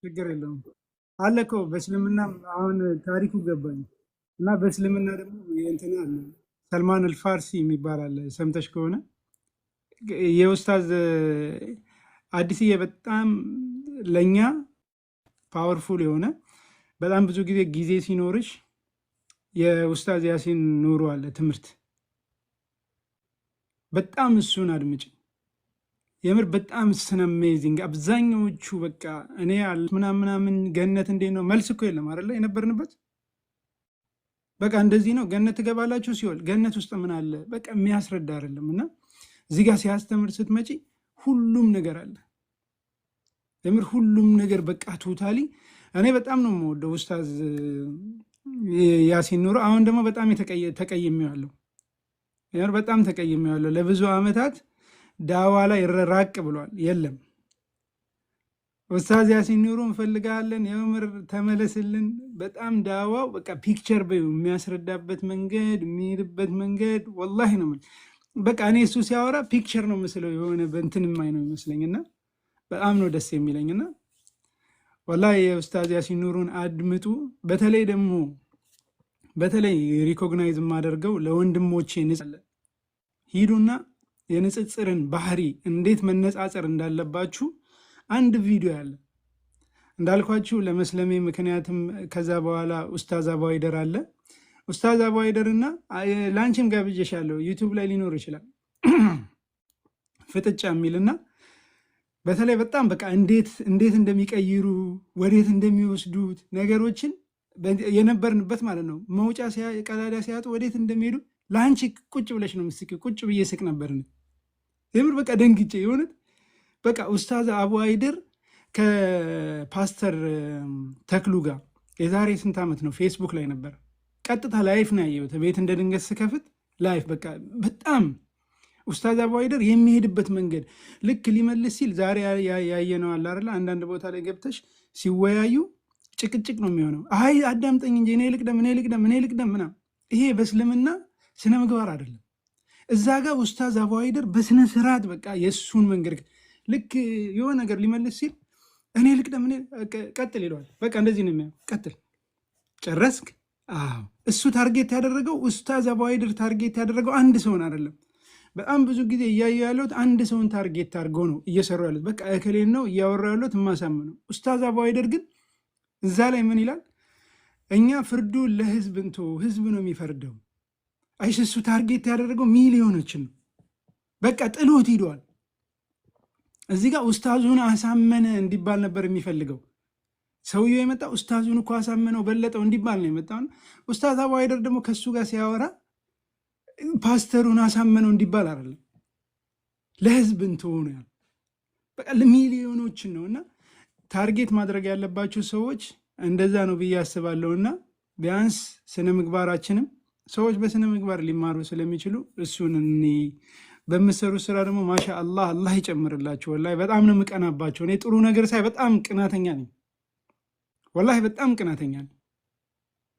ችግር የለውም አለ እኮ በእስልምና አሁን ታሪኩ ገባኝ እና በእስልምና ደግሞ የእንትና አለ ሰልማን አልፋርሲ የሚባል አለ። ሰምተሽ ከሆነ የኡስታዝ አዲስዬ በጣም ለእኛ ፓወርፉል የሆነ በጣም ብዙ ጊዜ ሲኖርሽ የኡስታዝ ያሲን ኑሩ አለ ትምህርት በጣም እሱን አድምጭ። የምር በጣም ስነ አሜዚንግ አብዛኛዎቹ በቃ እኔ ምናምን ገነት እንዴት ነው መልስ እኮ የለም አይደለ የነበርንበት በቃ እንደዚህ ነው ገነት ትገባላችሁ ሲወል ገነት ውስጥ ምን አለ በቃ የሚያስረዳ አይደለም። እና እዚህ ጋር ሲያስተምር ስትመጪ ሁሉም ነገር አለ የምር ሁሉም ነገር በቃ ቶታሊ እኔ በጣም ነው የምወደው ኡስታዝ ያሲን ኑሩ። አሁን ደግሞ በጣም ተቀይሜዋለሁ የምር በጣም ተቀይሜዋለሁ። ለብዙ ዓመታት ዳዋ ላይ ራቅ ብሏል። የለም ኡስታዝ ያሲን ኑሩ እንፈልጋለን የምር ተመለስልን። በጣም ዳዋው በቃ ፒክቸር የሚያስረዳበት መንገድ የሚሄድበት መንገድ ወላሂ ነው በቃ እኔ እሱ ሲያወራ ፒክቸር ነው ምስለው የሆነ በእንትን ማይ ነው ይመስለኝና በጣም ነው ደስ የሚለኝና ወላሂ የኡስታዝ ያሲን ኑሩን አድምጡ። በተለይ ሪኮግናይዝ የማደርገው ለወንድሞቼ ሂዱና የንጽጽርን ባህሪ እንዴት መነጻጸር እንዳለባችሁ አንድ ቪዲዮ ያለ እንዳልኳችሁ ለመስለሜ ምክንያትም ከዛ በኋላ ኡስታዝ አቡሀይደር አለ። ኡስታዝ አቡሀይደር እና ላንቺም ጋብዤሻለሁ ዩቲዩብ ላይ ሊኖር ይችላል ፍጥጫ የሚልና በተለይ በጣም በቃ እንዴት እንደሚቀይሩ ወዴት እንደሚወስዱት ነገሮችን የነበርንበት ማለት ነው መውጫ ቀዳዳ ሲያጡ ወዴት እንደሚሄዱ ለአንቺ ቁጭ ብለሽ ነው ምስኪው ቁጭ ብዬ ስቅ ነበርን የምር በቃ ደንግጬ የሆነት በቃ ኡስታዝ አቡሀይደር ከፓስተር ተክሉ ጋር የዛሬ ስንት ዓመት ነው ፌስቡክ ላይ ነበር ቀጥታ ላይፍ ነው ያየሁት። ቤት እንደ ድንገት ስከፍት ላይፍ በቃ በጣም ኡስታዝ አቡሀይደር የሚሄድበት መንገድ ልክ ሊመልስ ሲል ዛሬ ያየነው አለ አይደል አንዳንድ ቦታ ላይ ገብተሽ ሲወያዩ ጭቅጭቅ ነው የሚሆነው። አይ አዳምጠኝ እንጂ እኔ ልቅደም ምናምን ይሄ በእስልምና ስነ ምግባር አይደለም። እዛ ጋር ኡስታዝ አቡሀይደር በስነ ስርዓት በቃ የእሱን መንገድ ልክ የሆነ ነገር ሊመልስ ሲል እኔ ልቅደም ቀጥል ይለዋል። በቃ እንደዚህ ነው የሚያው ቀጥል ጨረስክ አዎ እሱ ታርጌት ያደረገው ኡስታዝ አቡ ሀይደር ታርጌት ያደረገው አንድ ሰውን አይደለም። በጣም ብዙ ጊዜ እያየሁ ያለሁት አንድ ሰውን ታርጌት አድርገው ነው እየሰሩ ያሉት። በቃ እከሌን ነው እያወራሁ ያለሁት የማሳምነው። ኡስታዝ አቡ ሀይደር ግን እዛ ላይ ምን ይላል? እኛ ፍርዱ ለህዝብ እንቶ ህዝብ ነው የሚፈርደው። አይሽ እሱ ታርጌት ያደረገው ሚሊዮኖችን ነው። በቃ ጥሎት ሂዷል። እዚህ ጋር ኡስታዙን አሳመነ እንዲባል ነበር የሚፈልገው ሰውየው የመጣው። ኡስታዙን እኮ አሳመነው በለጠው እንዲባል ነው የመጣው። ኡስታዝ አቡ ሀይደር ደግሞ ከሱ ጋር ሲያወራ ፓስተሩን አሳመነው እንዲባል አይደለም፣ ለህዝብ እንትሆ ነው ያለው። በቃ ሚሊዮኖችን ነው። እና ታርጌት ማድረግ ያለባቸው ሰዎች እንደዛ ነው ብዬ አስባለሁና ቢያንስ ስነ ምግባራችንም ሰዎች በስነ ምግባር ሊማሩ ስለሚችሉ እሱን በምሰሩ ስራ ደግሞ ማሻ አላህ አላህ ይጨምርላችሁ። ወላሂ በጣም ነው የምቀናባቸው። እኔ ጥሩ ነገር ሳይ በጣም ቅናተኛ ነኝ። ወላሂ በጣም ቅናተኛ ነኝ።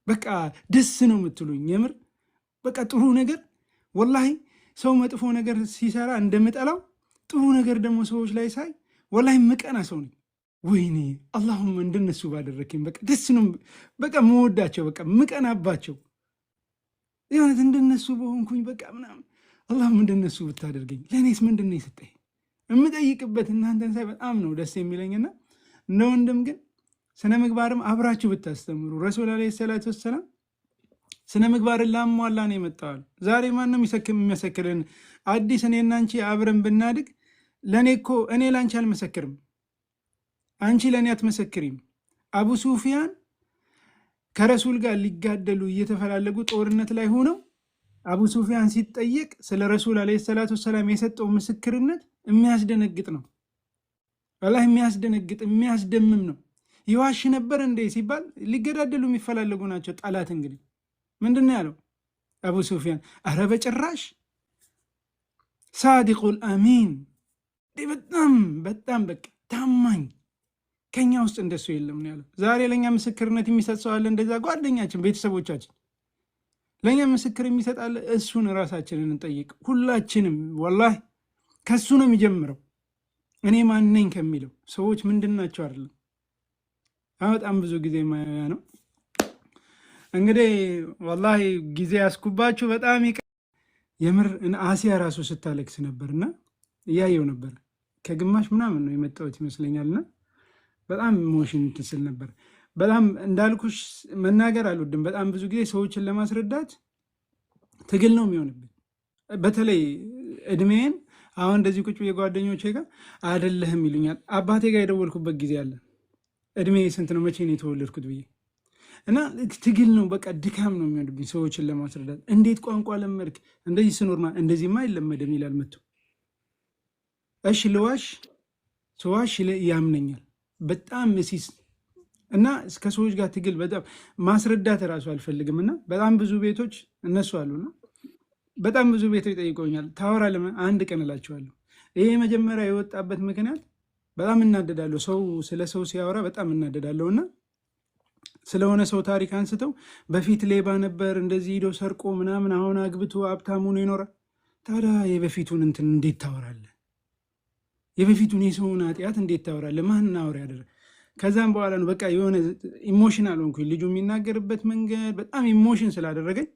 በቃ ደስ ነው የምትሉኝ የምር። በቃ ጥሩ ነገር ወላሂ ሰው መጥፎ ነገር ሲሰራ እንደምጠላው ጥሩ ነገር ደግሞ ሰዎች ላይ ሳይ ወላሂ ምቀና ሰው ነኝ። ወይኔ አላሁም እንደነሱ ባደረከኝ። በቃ ደስ ነው በቃ መወዳቸው፣ በቃ ምቀናባቸው የሆነት እንደነሱ በሆንኩኝ በቃ ምናምን። አላህም እንደነሱ ብታደርገኝ ለእኔስ ምንድን ነው የሰጠኝ የምጠይቅበት እናንተን ሳይ በጣም ነው ደስ የሚለኝና እንደ ወንድም ግን ስነ ምግባርም አብራችሁ ብታስተምሩ። ረሱል ዓለይሂ ሰላቱ ወሰላም ስነ ምግባርን ላሟላ ነው የመጣዋል። ዛሬ ማንም የሚመሰክርን አዲስ እኔና አንቺ አብረን ብናድግ ለእኔ እኮ እኔ ለአንቺ አልመሰክርም፣ አንቺ ለእኔ አትመሰክሪም። አቡ ሱፊያን ከረሱል ጋር ሊጋደሉ እየተፈላለጉ ጦርነት ላይ ሆነው አቡ ሱፊያን ሲጠየቅ ስለ ረሱል ዓለይሂ ሰላቱ ወሰላም የሰጠው ምስክርነት የሚያስደነግጥ ነው። ወላሂ የሚያስደነግጥ የሚያስደምም ነው። ይዋሽ ነበር እንዴ ሲባል ሊገዳደሉ የሚፈላለጉ ናቸው ጠላት። እንግዲህ ምንድን ነው ያለው አቡ ሱፊያን? አረ በጭራሽ ሳዲቁል አሚን፣ በጣም በጣም በቃ ታማኝ ከኛ ውስጥ እንደሱ የለም ነው ያለው። ዛሬ ለእኛ ምስክርነት የሚሰጥ ሰው አለ? እንደዛ ጓደኛችን፣ ቤተሰቦቻችን ለእኛ ምስክር የሚሰጣለ? እሱን ራሳችንን እንጠይቅ ሁላችንም። ወላሂ ከሱ ነው የሚጀምረው። እኔ ማነኝ ከሚለው ሰዎች ምንድን ናቸው አይደለም። በጣም ብዙ ጊዜ ማያ ነው እንግዲህ። ወላሂ ጊዜ ያስኩባችሁ በጣም የምር። አሲያ ራሱ ስታለቅስ ነበርና እያየው ነበር። ከግማሽ ምናምን ነው የመጣሁት ይመስለኛልና በጣም ኢሞሽን ትስል ነበር። በጣም እንዳልኩሽ መናገር አልወድም። በጣም ብዙ ጊዜ ሰዎችን ለማስረዳት ትግል ነው የሚሆንብኝ። በተለይ እድሜን አሁን እንደዚህ ቁጭ የጓደኞቼ ጋር አይደለህም ይሉኛል። አባቴ ጋር የደወልኩበት ጊዜ አለ። እድሜ ስንት ነው መቼ ነው የተወለድኩት ብዬ እና ትግል ነው በቃ ድካም ነው የሚሆንብኝ ሰዎችን ለማስረዳት። እንዴት ቋንቋ ለመድክ? እንደዚህ ስኖርማ እንደዚህማ አይለመድም ይላል መጥቶ። እሺ ልዋሽ ሰዋሽ ያምነኛል በጣም ሲስ እና እስከ ሰዎች ጋር ትግል በጣም ማስረዳት እራሱ አልፈልግም። እና በጣም ብዙ ቤቶች እነሱ አሉና በጣም ብዙ ቤቶች ጠይቀውኛል። ታወራለህ? አንድ ቀን እላቸዋለሁ። ይሄ መጀመሪያ የወጣበት ምክንያት በጣም እናደዳለሁ። ሰው ስለ ሰው ሲያወራ በጣም እናደዳለሁ። እና ስለሆነ ሰው ታሪክ አንስተው በፊት ሌባ ነበር እንደዚህ ሂዶ ሰርቆ ምናምን አሁን አግብቶ ሀብታም ሆኖ ይኖራል። ታዲያ የበፊቱን እንትን እንዴት ታወራለህ? የበፊቱን የሰውን ኃጢአት እንዴት ታወራለህ? ማን አውራ ያደረ? ከዛም በኋላ ነው በቃ የሆነ ኢሞሽናል ሆንኩኝ። ልጁ የሚናገርበት መንገድ በጣም ኢሞሽን ስላደረገኝ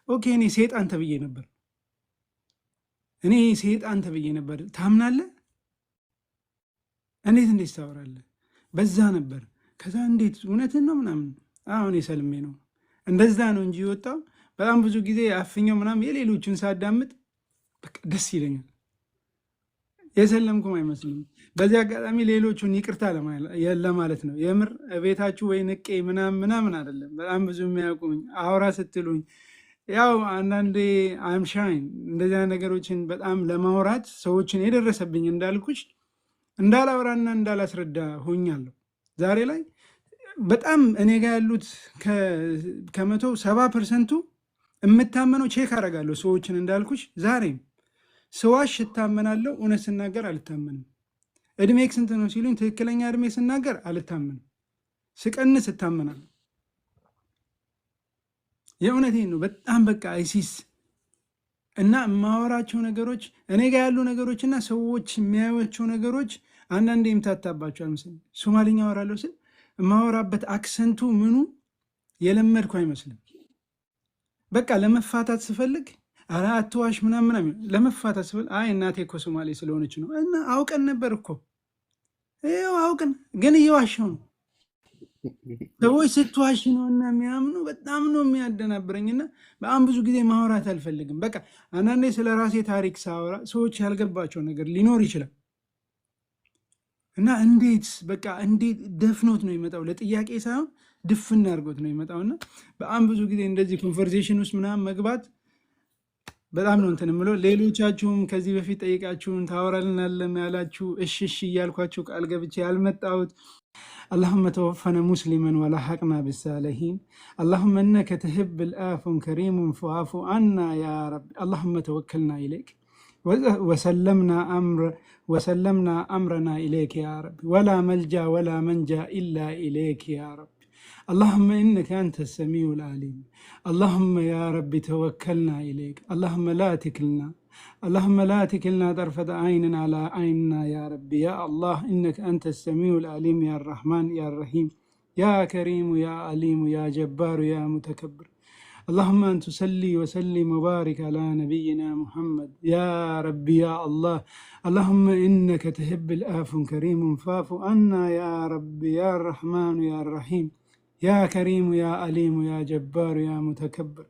ኦኬ እኔ ሴጣን ተብዬ ነበር። እኔ ሴጣን ተብዬ ነበር። ታምናለህ? እንዴት ታወራለህ? በዛ ነበር። ከዛ እንዴት እውነትን ነው ምናምን አሁን የሰልሜ ነው እንደዛ ነው እንጂ የወጣው በጣም ብዙ ጊዜ አፍኛው ምናምን የሌሎችን ሳዳምጥ በቃ ደስ ይለኛል። የሰለምኩም አይመስልም። በዚህ አጋጣሚ ሌሎቹን ይቅርታ ለማለት ነው። የምር ቤታችሁ ወይ ንቄ ምናምን አይደለም። በጣም ብዙ የሚያውቁኝ አውራ ስትሉኝ ያው አንዳንዴ አምሻይን እንደዚያ ነገሮችን በጣም ለማውራት ሰዎችን የደረሰብኝ እንዳልኩሽ እንዳላወራና እንዳላስረዳ ሆኛለሁ። ዛሬ ላይ በጣም እኔ ጋር ያሉት ከ170% የምታመነው ቼክ አደርጋለሁ ሰዎችን እንዳልኩሽ። ዛሬም ስዋሽ እታመናለሁ፣ እውነት ስናገር አልታመንም። እድሜ ስንት ነው ሲሉኝ ትክክለኛ እድሜ ስናገር አልታመንም፣ ስቀንስ እታመናለሁ። የእውነቴን ነው። በጣም በቃ አይሲስ እና የማወራቸው ነገሮች እኔ ጋር ያሉ ነገሮች እና ሰዎች የሚያዩቸው ነገሮች አንዳንዴ የምታታባቸዋል መሰለኝ። ሶማሊኛ አወራለሁ ስል የማወራበት አክሰንቱ ምኑ የለመድኩ አይመስልም። በቃ ለመፋታት ስፈልግ ኧረ አትዋሽ ምናምን ለመፋታት ስፈልግ አይ እናቴ እኮ ሶማሌ ስለሆነች ነው እና አውቀን ነበር እኮ ይኸው አውቀን ግን እየዋሸው ነው። ሰዎች ስትዋሽ ነው እና የሚያምኑ በጣም ነው የሚያደናብረኝና በጣም ብዙ ጊዜ ማውራት አልፈልግም። በቃ አንዳንዴ ስለ ራሴ ታሪክ ሳወራ ሰዎች ያልገባቸው ነገር ሊኖር ይችላል እና እንዴት በቃ እንዴት ደፍኖት ነው ይመጣው ለጥያቄ ሳይሆን ድፍን አድርጎት ነው ይመጣውና በጣም ብዙ ጊዜ እንደዚህ ኮንቨርሴሽን ውስጥ ምናምን መግባት በጣም ነው እንትን የምለው። ሌሎቻችሁም ከዚህ በፊት ጠይቃችሁን ታወራልናለም ያላችሁ እሺ እሺ እያልኳችሁ ቃል ገብቼ ያልመጣሁት اللهم توفنا مسلما ولحقنا بالصالحين اللهم انك تحب العفو كريم فاعف عنا يا رب اللهم توكلنا اليك وسلمنا امرنا اليك يا رب ولا ملجا ولا منجا الا اليك يا رب اللهم انك انت السميع العليم اللهم يا رب توكلنا اليك اللهم لا تكلنا طرفة عين على عيننا يا رب يا الله إنك أنت السميع العليم يا الرحمن يا الرحيم يا كريم يا عليم يا جبار يا متكبر اللهم أن تصلي وسلم وبارك على نبينا محمد يا رب يا الله اللهم إنك تحب العفو كريم فاعف عنا يا رب يا الرحمن يا الرحيم يا كريم يا عليم يا جبار يا متكبر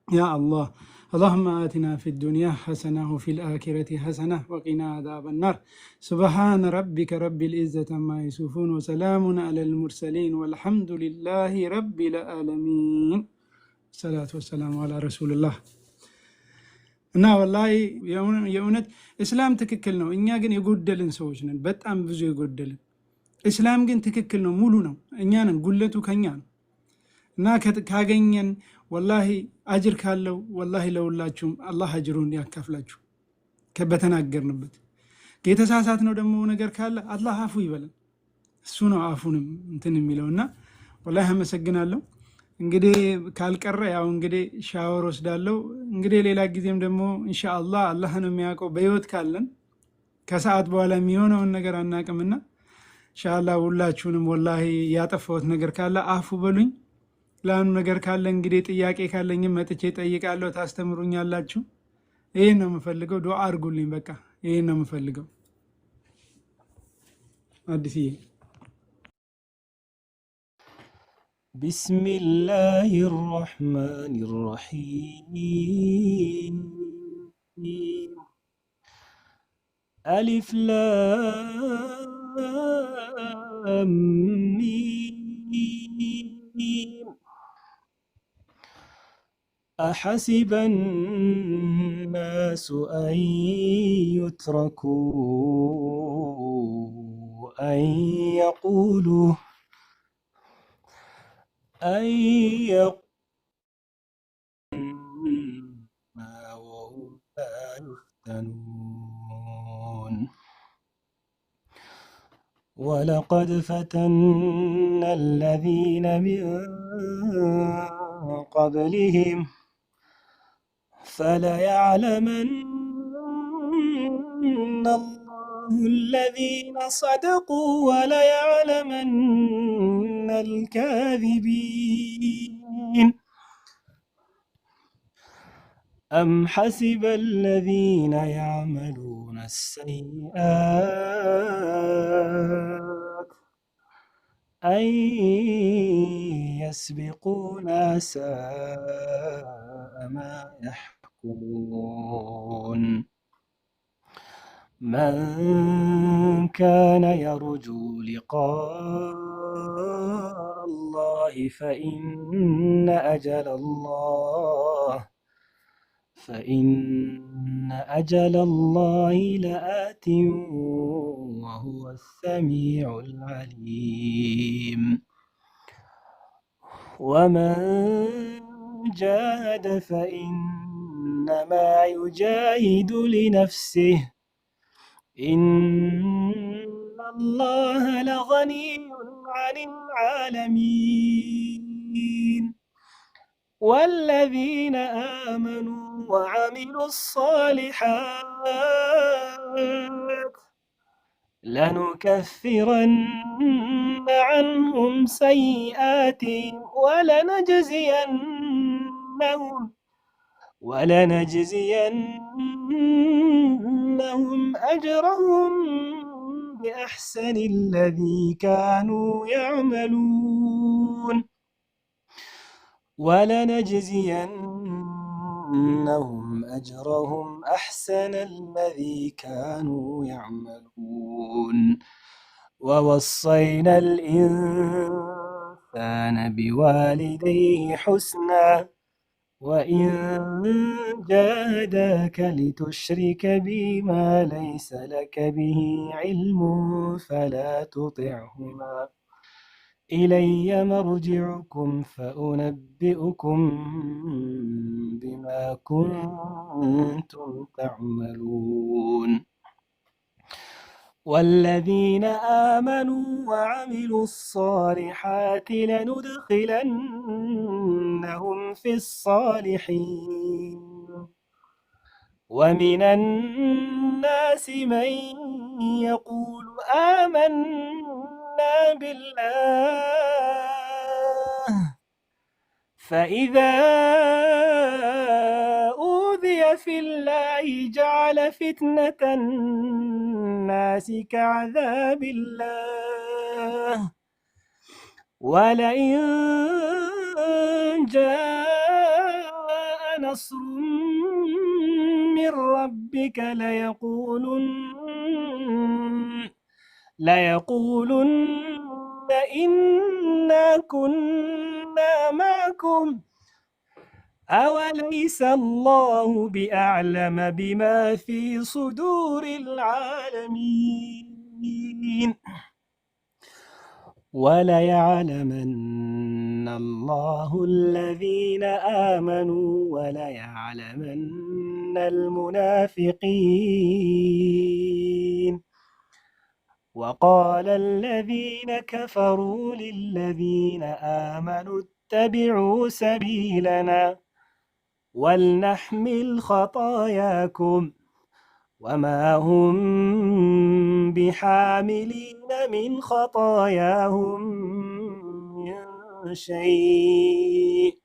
يا الله اللهم آتنا في الدنيا حسنة وفي الآخرة حسنة وقنا عذاب النار سبحان ربك رب العزة عما يصفون وسلام على المرسلين والحمد لله رب العالمين الصلاة والسلام على رسول الله እና ወላሂ የእውነት እስላም ትክክል ነው። እኛ ግን የጎደልን ሰዎች ነን፣ በጣም ብዙ የጎደልን። እስላም ግን ትክክል ነው፣ ሙሉ ነው። እኛ ነን ጉለቱ ከኛ ነው። እና ካገኘን ወላሂ አጅር ካለው ወላሂ ለሁላችሁም አላህ አጅሩን ያካፍላችሁ በተናገርንበት። የተሳሳት ነው ደግሞ ነገር ካለ አላህ አፉ ይበለን። እሱ ነው አፉንም እንትን የሚለውና ወላሂ አመሰግናለሁ። እንግዲህ ካልቀረ ያው እንግዲህ ሻወር ወስዳለሁ። እንግዲህ ሌላ ጊዜም ደግሞ ኢንሻአላህ አላህ ነው የሚያውቀው። በህይወት ካለን ከሰዓት በኋላ የሚሆነውን ነገር አናቅምና ኢንሻአላህ ሁላችሁንም ወላሂ ያጠፋሁት ነገር ካለ አፉ በሉኝ። ላኑ ነገር ካለ እንግዲህ ጥያቄ ካለኝም መጥቼ ጠይቃለሁ፣ ታስተምሩኛላችሁ። ይሄን ነው የምፈልገው። ዱዓ አድርጉልኝ። በቃ ይሄን ነው የምፈልገው። አዲስዬ بسم الله الرحمن الرحيم ألف لام ميم أحسب الناس أن يتركوا أن يقولوا وهم لا يفتنون ولقد فتنا الذين من قبلهم فليعلمن الله الذين صدقوا وليعلمن الكاذبين أم حسب الذين يعملون السيئات أن يسبقونا ساء ما يحكمون من كان يرجو لقاء الله فإن أجل الله لآت وهو السميع العليم ومن جاهد فإنما يجاهد لنفسه إن الله لغني عن العالمين والذين آمنوا وعملوا الصالحات لنكفرن عنهم سيئاتهم ولنجزينهم أجرهم بأحسن الذي كانوا يعملون ولنجزينهم أجرهم أحسن الذي كانوا يعملون ووصينا الإنسان بوالديه حسنا وإن جاهداك لتشرك بي ما ليس لك به علم فلا تطعهما إلي مرجعكم فأنبئكم بما كنتم تعملون والذين آمنوا وعملوا الصالحات لندخلنهم في الصالحين ومن الناس من يقول آمنا بالله فإذا أوذي في الله جعل فتنة الناس كعذاب الله ولئن جاء نصر من ربك ليقولن إنا كنا معكم أوليس الله بأعلم بما في صدور العالمين وليعلمن الله الذين آمنوا وليعلمن المنافقين وقال الذين كفروا للذين آمنوا اتبعوا سبيلنا ولنحمل خطاياكم وما هم بحاملين من خطاياهم من شيء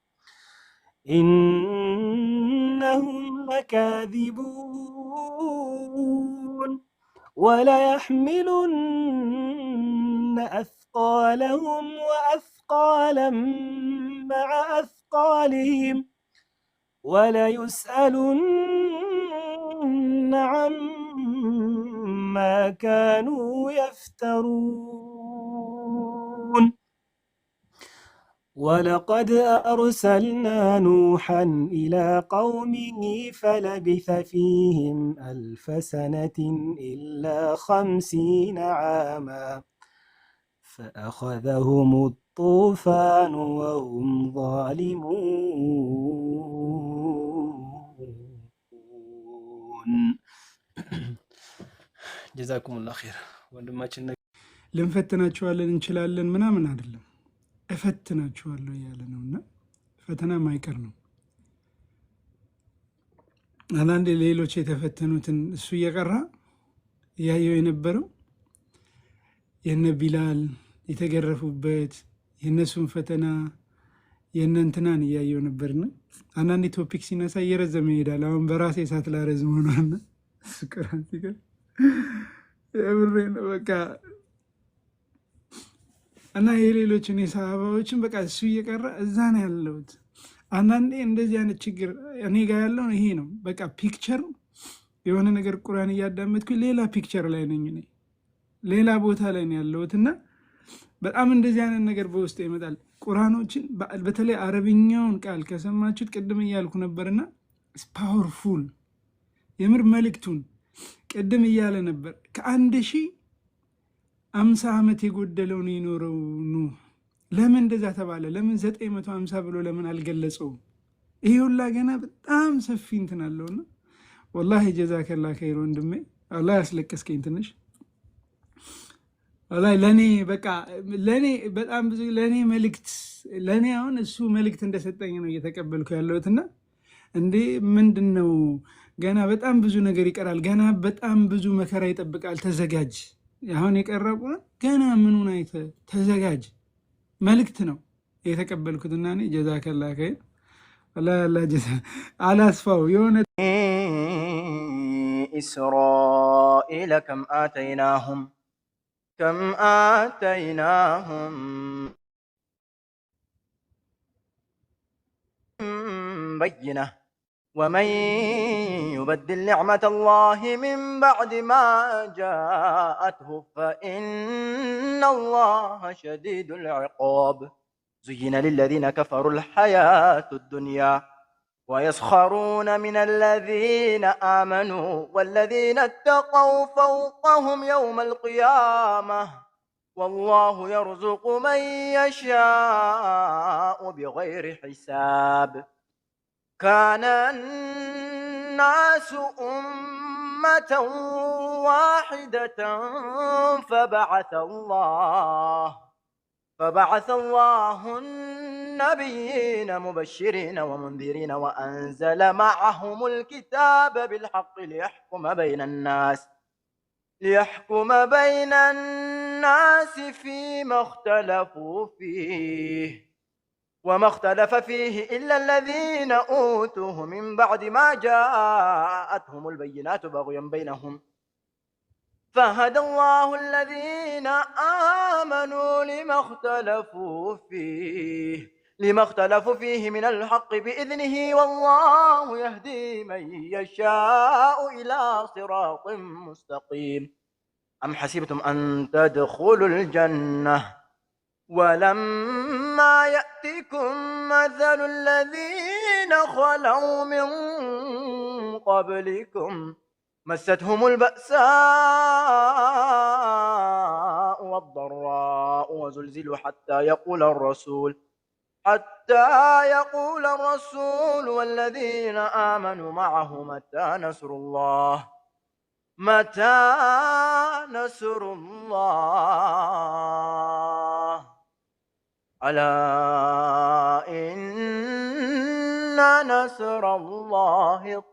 إنهم لكاذبون وليحملن أثقالهم وأثقالا مع أثقالهم وليسألن عما كانوا يفترون ولقد أرسلنا نوحا إلى قومه فلبث فيهم 1000 سنة إلا 50 عاما فأخذهم الطوفان وهم ظالمون جزاكم الله خير ወንድማችን ልንፈትናችኋለን እንችላለን ምናምን አይደለም እፈትናችኋለሁ እያለ ነውና ፈተና ማይቀር ነው። አንዳንድ ሌሎች የተፈተኑትን እሱ እየቀራ ያየው የነበረው የነ ቢላል የተገረፉበት የነሱን ፈተና የነንትናን እያየው ነበርና አንዳንድ ቶፒክ ሲነሳ እየረዘመ ይሄዳል። አሁን በራሴ እሳት ላረዝም ሆኗልና ስቅራን ሲገር የምሬን በቃ እና የሌሎችን የሰሃባዎችን በቃ እሱ እየቀራ እዛ ነው ያለሁት። አንዳንዴ እንደዚህ አይነት ችግር እኔ ጋር ያለው ይሄ ነው። በቃ ፒክቸር የሆነ ነገር ቁርአን እያዳመጥኩኝ ሌላ ፒክቸር ላይ ነኝ እኔ ሌላ ቦታ ላይ ነው ያለሁትና በጣም እንደዚህ አይነት ነገር በውስጥ ይመጣል። ቁርአኖችን በተለይ አረብኛውን ቃል ከሰማችሁት ቅድም እያልኩ ነበርና ፓወርፉል የምር መልእክቱን ቅድም እያለ ነበር ከ1050 ዓመት የጎደለው ነው የኖረው ኑህ። ለምን እንደዛ ተባለ? ለምን 950 ብሎ ለምን አልገለጸውም? ይሄ ሁላ ገና በጣም ሰፊ እንትን አለውና ወላሂ ጀዛከላ ኸይር ወንድሜ፣ አላህ ያስለቀስከኝ ትንሽ ወላሂ ለኔ በቃ ለኔ በጣም ብዙ ለኔ መልእክት ለኔ አሁን እሱ መልእክት እንደሰጠኝ ነው እየተቀበልኩ ያለሁትና እንዴ ምንድነው ገና በጣም ብዙ ነገር ይቀራል። ገና በጣም ብዙ መከራ ይጠብቃል። ተዘጋጅ። አሁን የቀረቁ ገና ምኑን አይተ ተዘጋጅ መልእክት ነው የተቀበልኩትና እኔ ጀዛከላ ኸይር لا جزا على أسفو يونة إسرائيل كم آتيناهم بينة ومن يبدل نعمة الله من بعد ما جاءته فإن الله شديد العقاب زين للذين كفروا الحياة الدنيا ويسخرون من الذين آمنوا والذين اتقوا فوقهم يوم القيامة والله يرزق من يشاء بغير حساب كان الناس أمة واحدة فبعث الله النبيين مبشرين ومنذرين وأنزل معهم الكتاب بالحق ليحكم بين الناس فيما اختلفوا فيه وما اختلف فيه إلا الذين أوتوه من بعد ما جاءتهم البينات بغيا بينهم فهدى الله الذين آمنوا لما اختلفوا فيه من الحق بإذنه والله يهدي من يشاء إلى صراط مستقيم أم حسبتم أن تدخلوا الجنة ولما يأتكم مثل الذين خلوا من قبلكم مستهم البأساء والضراء وزلزلوا حتى يقول الرسول والذين آمنوا معه متى نصر الله ألا إن نصر الله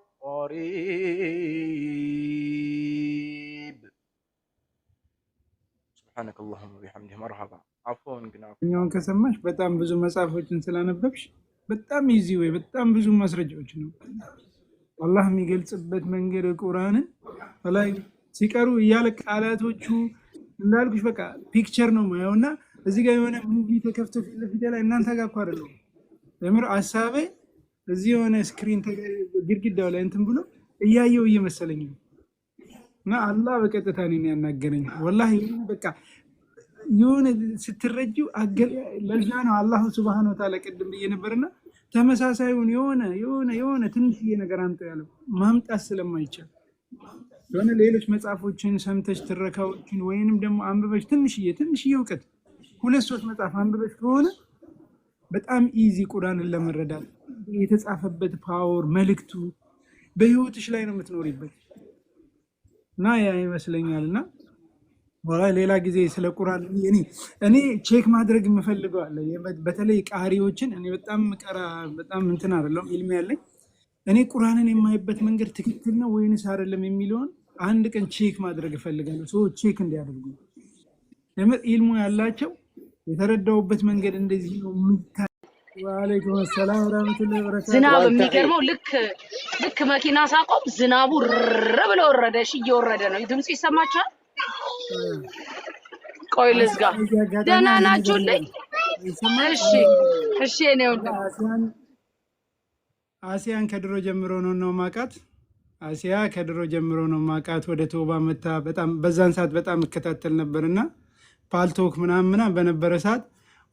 قريب سبحانك اللهم وبحمده مرحبا عفوا يوم كسماش بتام بزو مسافوችን ስላነበብሽ በጣም ኢዚ ወይ በጣም ብዙ ማስረጃዎች ነው አላህ የሚገልጽበት መንገድ ቁርአንን ላይ ሲቀሩ እያለ ቃላቶቹ እንዳልኩሽ በቃ ፒክቸር ነው ማየውና እዚህ ጋር የሆነ ሙቪ ተከፍቶ ፊት ለፊት ላይ እናንተ ጋር እኮ አይደለም ለምር አሳቤ እዚህ የሆነ ስክሪን ግድግዳው ላይ እንትን ብሎ እያየው እየመሰለኝ ነው እና አላህ በቀጥታ ነው ያናገረኝ ወላሂ በቃ የሆነ ስትረጂው ለዛ ነው አላህ Subhanahu Wa Ta'ala ቀድም በየነበርና ተመሳሳዩን የሆነ ትንሽዬ ነገር አምጣ ያለው ማምጣት ስለማይቻል የሆነ ሌሎች መጽሐፎችን ሰምተሽ ትረካዎችን ወይንም ደግሞ አንብበሽ ትንሽዬ እውቀት ሁለት ሶስት መጽሐፍ አንብበሽ ከሆነ በጣም ኢዚ ቁርአንን ለመረዳት የተጻፈበት ፓወር መልእክቱ በህይወትሽ ላይ ነው የምትኖሪበት እና ያ ይመስለኛልና ወላ ሌላ ጊዜ ስለ ቁርአን እኔ ቼክ ማድረግ የምፈልገው አለ በተለይ ቃሪዎችን እኔ በጣም እንትን አይደለም ኢልሚ ያለኝ እኔ ቁርአንን የማይበት መንገድ ትክክል ነው ወይንስ አይደለም የሚለውን አንድ ቀን ቼክ ማድረግ እፈልጋለሁ ሰው ቼክ እንዲያደርጉ ለምን ኢልሙ ያላቸው የተረዳውበት መንገድ እንደዚህ ነው ወአለይኩም ሰላም ወራህመቱላሂ ወበረካቱ ዝናብ የሚገርመው ልክ መኪና ሳቆም ዝናቡ ብሎ ወረደ እየወረደ ነው ድምጽ ይሰማቻል ቆይ ልዝጋ ደህና ናችሁልኝ እሺ ነው አሲያን ከድሮ ጀምሮ ነው ማቃት አሲያ ከድሮ ጀምሮ ነው ማቃት ወደ ቶባ መታ በጣም በዛን ሰዓት በጣም እከታተል ነበርና ፓልቶክ ምናምን በነበረ ሰዓት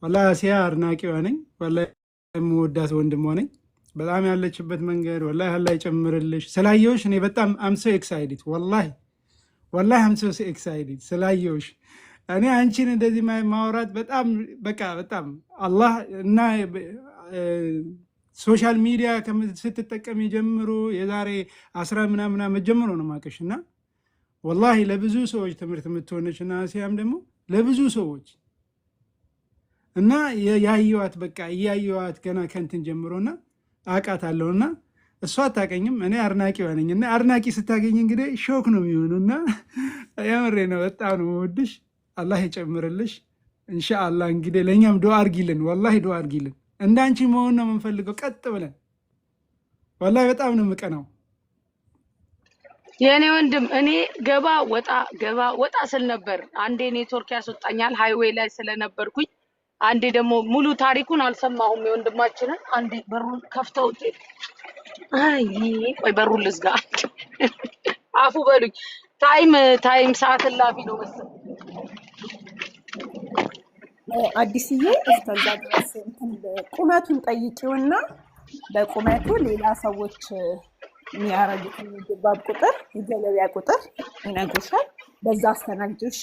ወላሂ አሲያ አድናቂዋ ነኝ ወላሂ የምወዳት ወንድሟ ነኝ በጣም ያለችበት መንገድ ወላሂ አላህ ይጨምርልሽ ስላየሁሽ እኔ በጣም am so excited ወላሂ I'm so excited ስላየሁሽ እኔ አንቺን እንደዚህ ማውራት በጣም አላህ እና ሶሻል ሚዲያ ስትጠቀም ጀምሮ የዛሬ 10 ምናምን ዓመት ጀምሮ ነው ማቀሽና ወላሂ ለብዙ ሰዎች ትምህርት የምትሆነችና አሲያም ደግሞ ለብዙ ሰዎች እና ያያዩዋት ገና ከንትን ጀምሮና አቃታለሁና እሷ አታቀኝም እኔ አርናቂዋ ነኝና አርናቂ ስታገኝ እንግዲህ ሾክ ነው የሚሆነውና ያመሬ ነው በጣም ነው ወድሽ አላህ ይጨምርልሽ ኢንሻአላህ እንግዲህ ለኛም ዱአ አርጊልን ወላሂ ዱአ አርጊልን እንዳንቺ መሆን ነው የምንፈልገው ቀጥ ብለን والله በጣም ነው የምቀናው የኔ ወንድም እኔ ገባ ወጣ ስል ነበር አንዴ ኔትወርክ ያስወጣኛል ሃይዌይ ላይ ስለነበርኩኝ አንዴ ደግሞ ሙሉ ታሪኩን አልሰማሁም የወንድማችንን አንዴ በሩን ከፍተውት አይ ቆይ በሩን ልዝጋ አፉ በሉኝ ታይም ሰዓት ላፊ ነው መሰለኝ አዲስዬ እስከዛ ድረስ ቁመቱን ጠይቂውና በቁመቱ ሌላ ሰዎች የሚያረጉትን ድባብ ቁጥር የገለቢያ ቁጥር ይነግሩሻል በዛ አስተናግዱሽ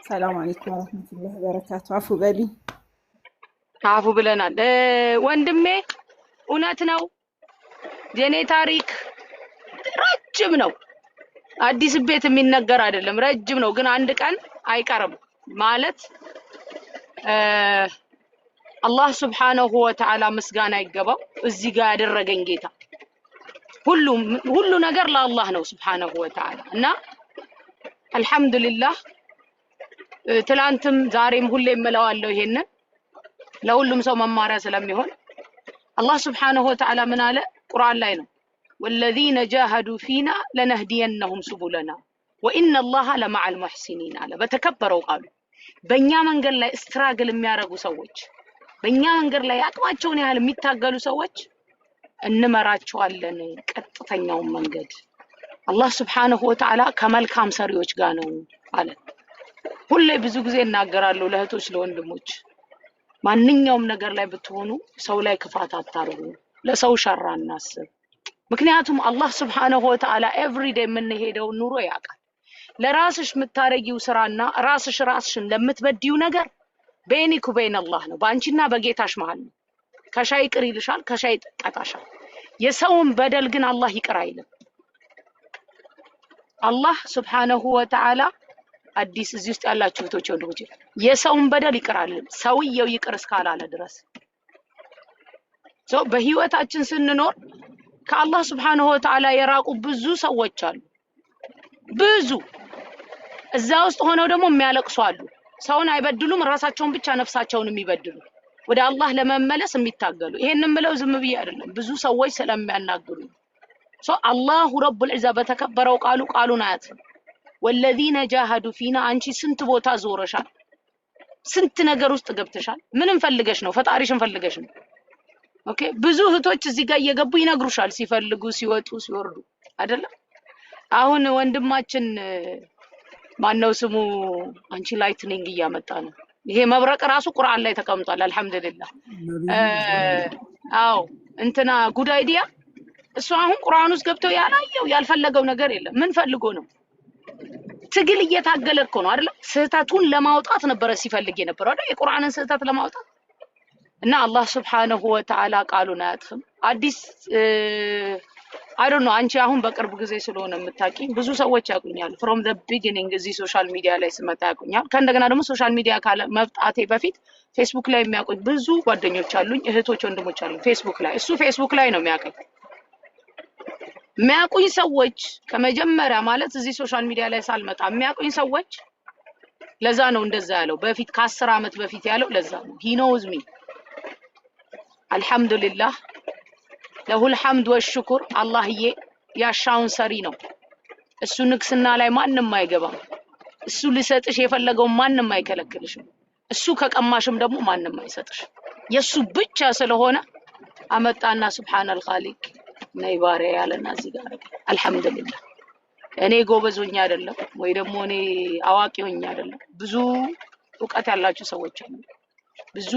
ሰላም አለይኩም ወራህመቱላሂ ወበረካቱ አፉ በሊ አፉ ብለናል ወንድሜ እውነት ነው የኔ ታሪክ ረጅም ነው አዲስ ቤት የሚነገር አይደለም ረጅም ነው ግን አንድ ቀን አይቀርም ማለት አላህ Subhanahu Wa Ta'ala ምስጋና ይገባው እዚህ ጋር ያደረገኝ ጌታ ሁሉ ነገር ለአላህ ነው Subhanahu Wa Ta'ala እና አልহামዱሊላህ ትላንትም ዛሬም ሁሌም እለዋለሁ ይሄንን ለሁሉም ሰው መማሪያ ስለሚሆን አላህ Subhanahu Wa Ta'ala ምን አለ ቁርአን ላይ ነው والذين جاهدوا فينا لنهدينهم سبلنا وان الله لمع المحسنين አለ በተከበረው ቃሉ በእኛ መንገድ ላይ ስትራግል የሚያረጉ ሰዎች በእኛ መንገድ ላይ አቅማቸውን ያህል የሚታገሉ ሰዎች እንመራቸዋለን ቀጥተኛው መንገድ አላህ Subhanahu Wa Ta'ala ከመልካም ሰሪዎች ጋር ነው አለ ሁሌ ብዙ ጊዜ እናገራለሁ ለእህቶች ለወንድሞች ማንኛውም ነገር ላይ ብትሆኑ ሰው ላይ ክፋት አታርጉ ለሰው ሸር አናስብ ምክንያቱም አላህ Subhanahu Wa Ta'ala every day የምንሄደው ኑሮ ያውቃል ለራስሽ የምታረጊው ስራና ራስሽን ለምትበዲው ነገር በእኔኩ በእነ አላህ ነው ባንቺና በጌታሽ መሃል ነው ከሻይ ቅር ይልሻል ከሻይ ተቀጣሻል የሰውን በደል ግን አላህ ይቅር አይልም አላህ Subhanahu Wa Ta'ala አዲስ እዚህ ውስጥ ያላችሁ እህቶች ወንድሞች የሰውን በደል ይቅራል ሰውየው ይቅር እስካላለ ድረስ በህይወታችን ስንኖር ከአላህ Subhanahu Wa Ta'ala የራቁ ብዙ ሰዎች አሉ ብዙ እዛ ውስጥ ሆነው ደግሞ የሚያለቅሱ አሉ ሰውን አይበድሉም ራሳቸውን ብቻ ነፍሳቸውን የሚበድሉ ወደ አላህ ለመመለስ የሚታገሉ ይሄንን ብለው ዝም ብዬ አይደለም ብዙ ሰዎች ስለሚያናግሩ አላሁ ረቡል ዒዛ በተከበረው ቃሉን አያትም والذين جاهدوا فينا አንቺ ስንት ቦታ ዞረሻል ስንት ነገር ውስጥ ገብተሻል ምንም ፈልገሽ ነው ፈጣሪሽን ፈልገሽ ነው ኦኬ ብዙ እህቶች እዚህ ጋር እየገቡ ይነግሩሻል ሲፈልጉ ሲወጡ ሲወርዱ አይደለም አሁን ወንድማችን ማነው ስሙ አንቺ ላይትኒንግ እያመጣ ነው ይሄ መብረቅ ራሱ ቁርአን ላይ ተቀምጧል አልহামዱሊላህ አው እንትና ጉድ አይዲያ እሱ አሁን ቁርአን ውስጥ ገብቶ ያላየው ያልፈለገው ነገር የለም ምን ፈልጎ ነው ትግል እየታገለ እኮ ነው አይደል ስህተቱን ለማውጣት ነበር ሲፈልግ የነበረው አይደል የቁርአንን ስህተት ለማውጣት እና አላህ Subhanahu Wa Ta'ala ቃሉን አያጥፍም አዲስ I don't know አንቺ አሁን በቅርብ ጊዜ ስለሆነ የምታውቂኝ ብዙ ሰዎች ያቁኛል from the beginning እዚህ ሶሻል ሚዲያ ላይ ስመጣ ያቁኛል ከእንደገና ደግሞ ሶሻል ሚዲያ ካለ መፍጣቴ በፊት ፌስቡክ ላይ የሚያቁኝ ብዙ ጓደኞች አሉኝ እህቶች ወንድሞች አሉኝ ፌስቡክ ላይ እሱ ፌስቡክ ላይ ነው የሚያቁኝ ሰዎች ከመጀመሪያ ማለት እዚህ ሶሻል ሚዲያ ላይ ሳልመጣ የሚያቁኝ ሰዎች ለዛ ነው እንደዛ ያለው በፊት ከ10 አመት በፊት ያለው ለዛ ነው he knows me አልহামዱሊላህ ለሁል ሐምድ ወሽኩር አላህዬ ያሻውን ሰሪ ነው እሱ ንግስና ላይ ማንንም አይገባም እሱ ሊሰጥሽ የፈለገው ማንንም አይከለክልሽም እሱ ከቀማሽም ደግሞ ማንንም አይሰጥሽ የሱ ብቻ ስለሆነ አመጣና ሱብሃነል ኻሊቅ ነይ ባሪያ ያለና እዚህ ጋር አልহামዱሊላህ እኔ ጎበዞኛ አይደለም ወይ ደግሞ እኔ አዋቂውኛ አይደለም ብዙ ዕውቀት ያላችሁ ሰዎች አሉ ብዙ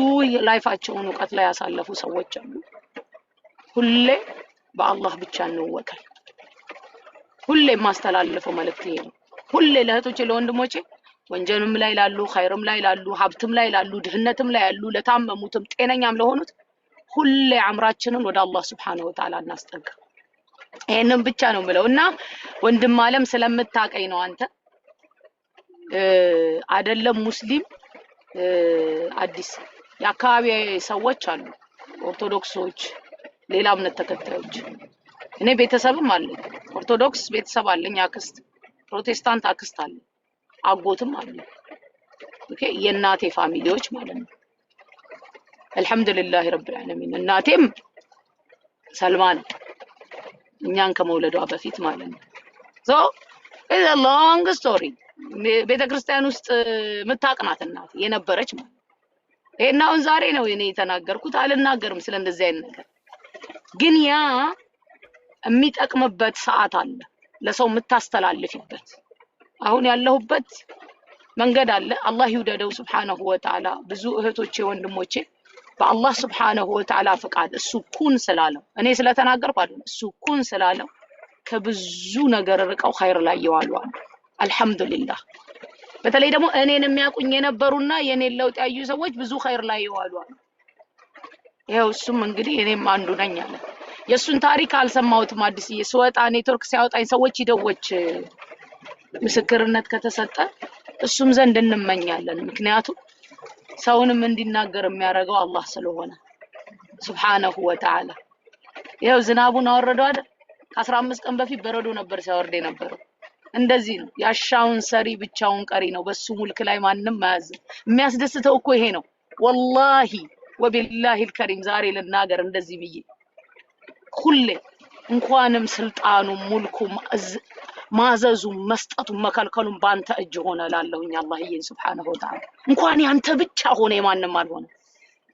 ላይፋቸውን ዕውቀት ላይ ያሳለፉ ሰዎች አሉ ሁሌ በአላህ ብቻ ነው ወከል ሁሌ ማስተላለፈው መልእክት ይሄ ነው ሁሌ ለእህቶቼ ለወንድሞቼ ወንጀልም ላይ ላሉ ኸይርም ላይ ላሉ ሀብትም ላይ ላሉ ድህነትም ላይ ያሉ ለታመሙትም ጤነኛም ለሆኑት ሁሌ አምራችንን ወደ አላህ Subhanahu Wa Ta'ala እናስጠጋ ይሄንን ብቻ ነው የምለውና ወንድም ዓለም ስለምታቀኝ ነው አንተ አይደለም ሙስሊም አዲስ የአካባቢ ሰዎች አሉ ኦርቶዶክሶች ሌላ እምነት ተከታዮች እኔ ቤተሰብም አለኝ ኦርቶዶክስ ቤተሰብ አለኝ አክስት ፕሮቴስታንት አክስት አለኝ አጎትም አለኝ ኦኬ የእናቴ ፋሚሊዎች ማለት ነው አልহামዱሊላህ ረብል ዓለሚን እናቴም ሰልማን እኛን ከመውለዷ በፊት ማለት ነው። ሶ ኢዝ አ ሎንግ ስቶሪ። ቤተክርስቲያን ውስጥ የምታቅናት እናት የነበረች ማለት ይሄን አሁን ዛሬ ነው እኔ የተናገርኩት። አልናገርም ስለ እንደዚህ አይነት ነገር፣ ግን ያ የሚጠቅምበት ሰዓት አለ ለሰው የምታስተላልፊበት። አሁን ያለሁበት መንገድ አለ። አላህ ይውደደው ሱብሓነሁ ወተዓላ። ብዙ እህቶቼ ወንድሞቼ በአላህ ሱብሓነሁ ወተዓላ ፍቃድ እሱ ኩን ስላለው እኔ ስለተናገርኩ አይደለም፣ እሱ ኩን ስላለው ከብዙ ነገር ርቀው ኸይር ላይ ይዋሉ አሉ። አልሐምዱሊላህ። በተለይ ደግሞ እኔን የሚያቁኝ የነበሩና የኔን ለውጥ ያዩ ሰዎች ብዙ ኸይር ላይ ይዋሉ አሉ። ይሄው እሱም እንግዲህ እኔም አንዱ ነኝ አለ። የሱን ታሪክ አልሰማሁትም። አዲስዬ ስወጣ ኔትወርክ ሲያወጣኝ ሰዎች ይደወች ምስክርነት ከተሰጠ እሱም ዘንድ እንመኛለን። ምክንያቱም ሰውንም እንዲናገር የሚያደርገው አላህ ስለሆነ ሱብሓነሁ ወተዓላ። ይሄው ዝናቡን አወረደው አይደል? ከ15 ቀን በፊት በረዶ ነበር ሲያወርድ የነበረው። እንደዚህ ነው ያሻውን ሰሪ ብቻውን ቀሪ ነው። በሱ ሙልክ ላይ ማንም ማያዝም። የሚያስደስተው እኮ ይሄ ነው። ወላሂ ወቢላሂ አልከሪም ዛሬ ልናገር እንደዚህ ብዬ ሁሌ እንኳንም ስልጣኑ ሙልኩ ማዘዙ መስጠቱ መከልከሉን ባንተ እጅ ሆነ ላለሁኝ አላህዬ ሱብሓነሁ ወተዓላ። እንኳን ያንተ ብቻ ሆነ የማንም አልሆነ።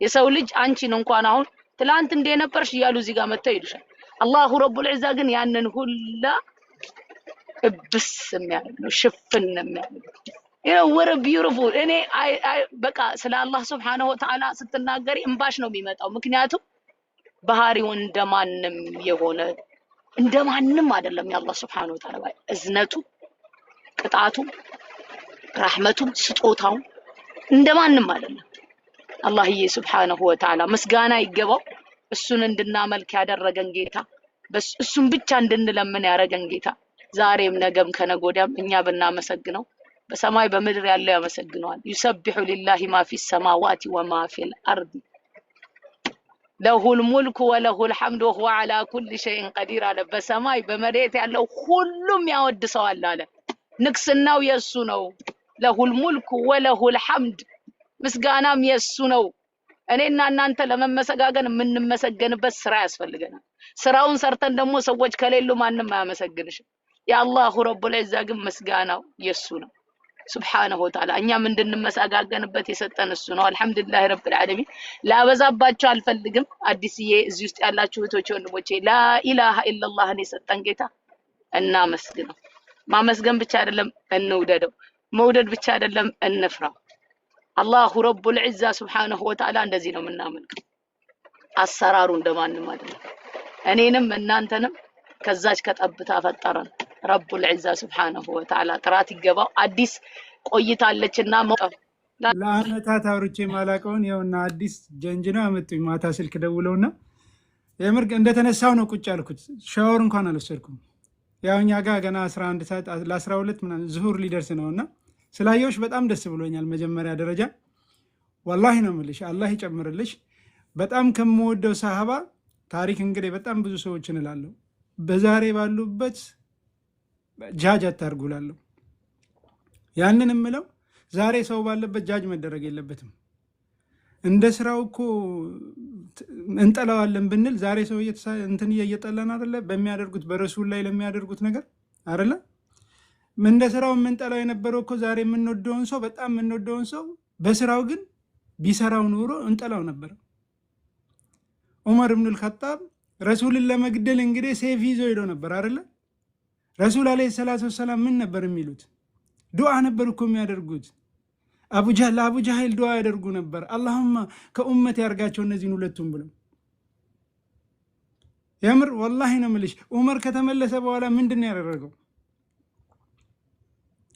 የሰው ልጅ አንቺን እንኳን አሁን ትላንት እንደነበርሽ እያሉ እዚህ ጋር መተው ይሉሻል። አላሁ ረቡል ዒዛ ግን ያንን ሁላ እብስ የሚያደርግ ነው፣ ሽፍን የሚያደርግ ወረ ቢዩቲፉል። እኔ በቃ ስለ አላህ ሱብሓነሁ ወተዓላ ስትናገሪ እንባሽ ነው የሚመጣው። ምክንያቱም ባህሪው እንደማንም የሆነ እንደማንም አይደለም። የአላህ ሱብሓነሁ ወተዓላ እዝነቱ፣ ቅጣቱ፣ ረህመቱ፣ ስጦታው እንደማንም አይደለም። አላህዬ ሱብሓነሁ ወተዓላ ምስጋና ይገባው። እሱን እንድናመልክ ያደረገን ጌታ፣ እሱን ብቻ እንድንለምን ያደረገን ጌታ ዛሬም ነገም ከነገ ወዲያም እኛ ብናመሰግነው በሰማይ በምድር ያለው ያመሰግነዋል። ዩሰቢሑ ሊላሂ ማ ፊ ሰማዋቲ ወማ ፊል አርዲ ለሁል ሙልኩ ወለሁል ሐምዱ ወሁወ ዐላ ኩሊ ሸይኢን ቀዲር አለ። በሰማይ በመሬት ያለው ሁሉም ያወድሰዋል አለ። ንግስናው የሱ ነው። ለሁል ሙልኩ ወለሁል ሐምድ ምስጋናም የሱ ነው። እኔና እናንተ ለመመሰጋገን የምንመሰገንበት ስራ ያስፈልገናል። ስራውን ሰርተን ደግሞ ሰዎች ከሌሉ ማንም አያመሰግንሽም። የአላሁ ረቡል ዒዛ ግን ምስጋናው የሱ ነው ሱብሓነሁ ወተዓላ። እኛም እንድንመሰጋገንበት የሰጠን እሱ ነው። አልሐምዱሊላህ ረብል ዓለሚን። ላበዛባችሁ አልፈልግም። አዲስዬ እዚህ ውስጥ ያላችሁ እህቶቼ ወንድሞቼ ላኢላሃ ኢለላህን የሰጠን ጌታ እናመስግነው። ማመስገን ብቻ አይደለም እንውደደው፣ መውደድ ብቻ አይደለም እንፍራው። አላሁ ረቡል ዒዛ ሱብሓነሁ ወተዓላ እንደዚህ ነው የምናመልከው። አሰራሩ እንደማንም አይደለም። እኔንም እናንተንም ከዛች ከጠብታ ፈጠረን ረቡል ዒዛ ሱብሓነሁ ወተዓላ። ጥራት ይገባው። አዲስ ቆይታለችና ለአመታት አውርቼ ማላቀውን ይኸውና አዲስ ጀንጅነው አመጡኝ። ማታ ስልክ ደውለውና የምር እንደተነሳው ነው ቁጭ ያልኩት። ሻወር እንኳን አልወሰድኩም። ያው እኛ ጋር ገና 11 ሰዓት ለ12 ምናምን ዙሁር ሊደርስ ነውና ስላየሁሽ በጣም ደስ ብሎኛል። መጀመሪያ ደረጃ ወላሂ ነው የምልሽ፣ አላህ ይጨምርልሽ። በጣም ከምወደው ሰሃባ ታሪክ እንግዲህ በጣም ብዙ ሰዎችን እላለሁ፣ በዛሬ ባሉበት ጃጅ አታርጉላለሁ። ያንን የምለው ዛሬ ሰው ባለበት ጃጅ መደረግ የለበትም። እንደ ስራው እኮ እንጠላዋለን ብንል ዛሬ ሰው እንትን እየጠላን አይደለ? በሚያደርጉት በረሱል ላይ ለሚያደርጉት ነገር አይደለ? እንደ ስራው የምንጠላው የነበረው እኮ ዛሬ የምንወደውን ሰው በጣም የምንወደውን ሰው በስራው ግን ቢሰራው ኑሮ እንጠላው ነበር። ዑመር ኢብኑል ኸጣብ ረሱልን ለመግደል እንግዲህ ሴፍ ይዞ ሄዶ ነበር አይደለ? ረሱል አለይሂ ሰላቱ ወሰላም ምን ነበር የሚሉት? ዱዓ ነበር እኮ የሚያደርጉት። ለአቡ ጃህል ዱዓ ያደርጉ ነበር። አላሁማ ከኡመት ያርጋቸው እነዚህን ሁለቱም ብለው። የምር ወላሂ ነው የምልሽ። ዑመር ከተመለሰ በኋላ ምንድን ነው ያደረገው?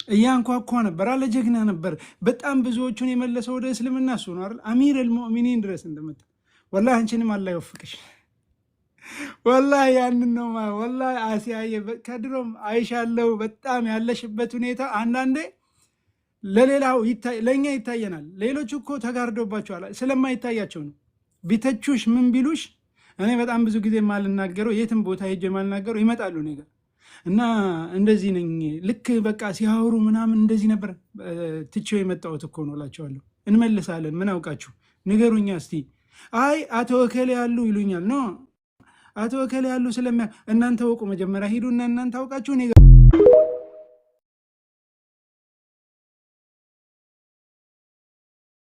እያንኳኳ ነበር አለ። ጀግና ነበር። በጣም ብዙዎቹን የመለሰው ወደ እስልምና እሱ ነው አይደል? አሚር አልሙእሚኒን ድረስ እንደመጣ። ወላሂ አንቺንም አላህ ይወፍቅሽ። ወላሂ ያንን ነው ወላሂ አሲያዬ፣ ከድሮም አይሻለው። በጣም ያለሽበት ሁኔታ አንዳንዴ ለሌላው ለኛ ይታየናል። ሌሎች እኮ ተጋርዶባቸዋል፣ ስለማይታያቸው ነው። ቢተቹሽ ምን ቢሉሽ፣ እኔ በጣም ብዙ ጊዜ ማልናገረው የትም ቦታ ሄጄ ማልናገረው ይመጣሉ እኔ ጋር እና እንደዚህ ነኝ ልክ በቃ ሲያወሩ ምናምን እንደዚህ ነበር ትቼው የመጣሁት እኮ ነው እላቸዋለሁ። እንመልሳለን። ምን አውቃችሁ ንገሩኛ እስቲ። አይ አቶ እከሌ ያሉ ይሉኛል። ኖ አቶ እከሌ ያሉ ስለሚያ እናንተ ወቁ መጀመሪያ ሂዱና እናንተ አውቃችሁ እኔ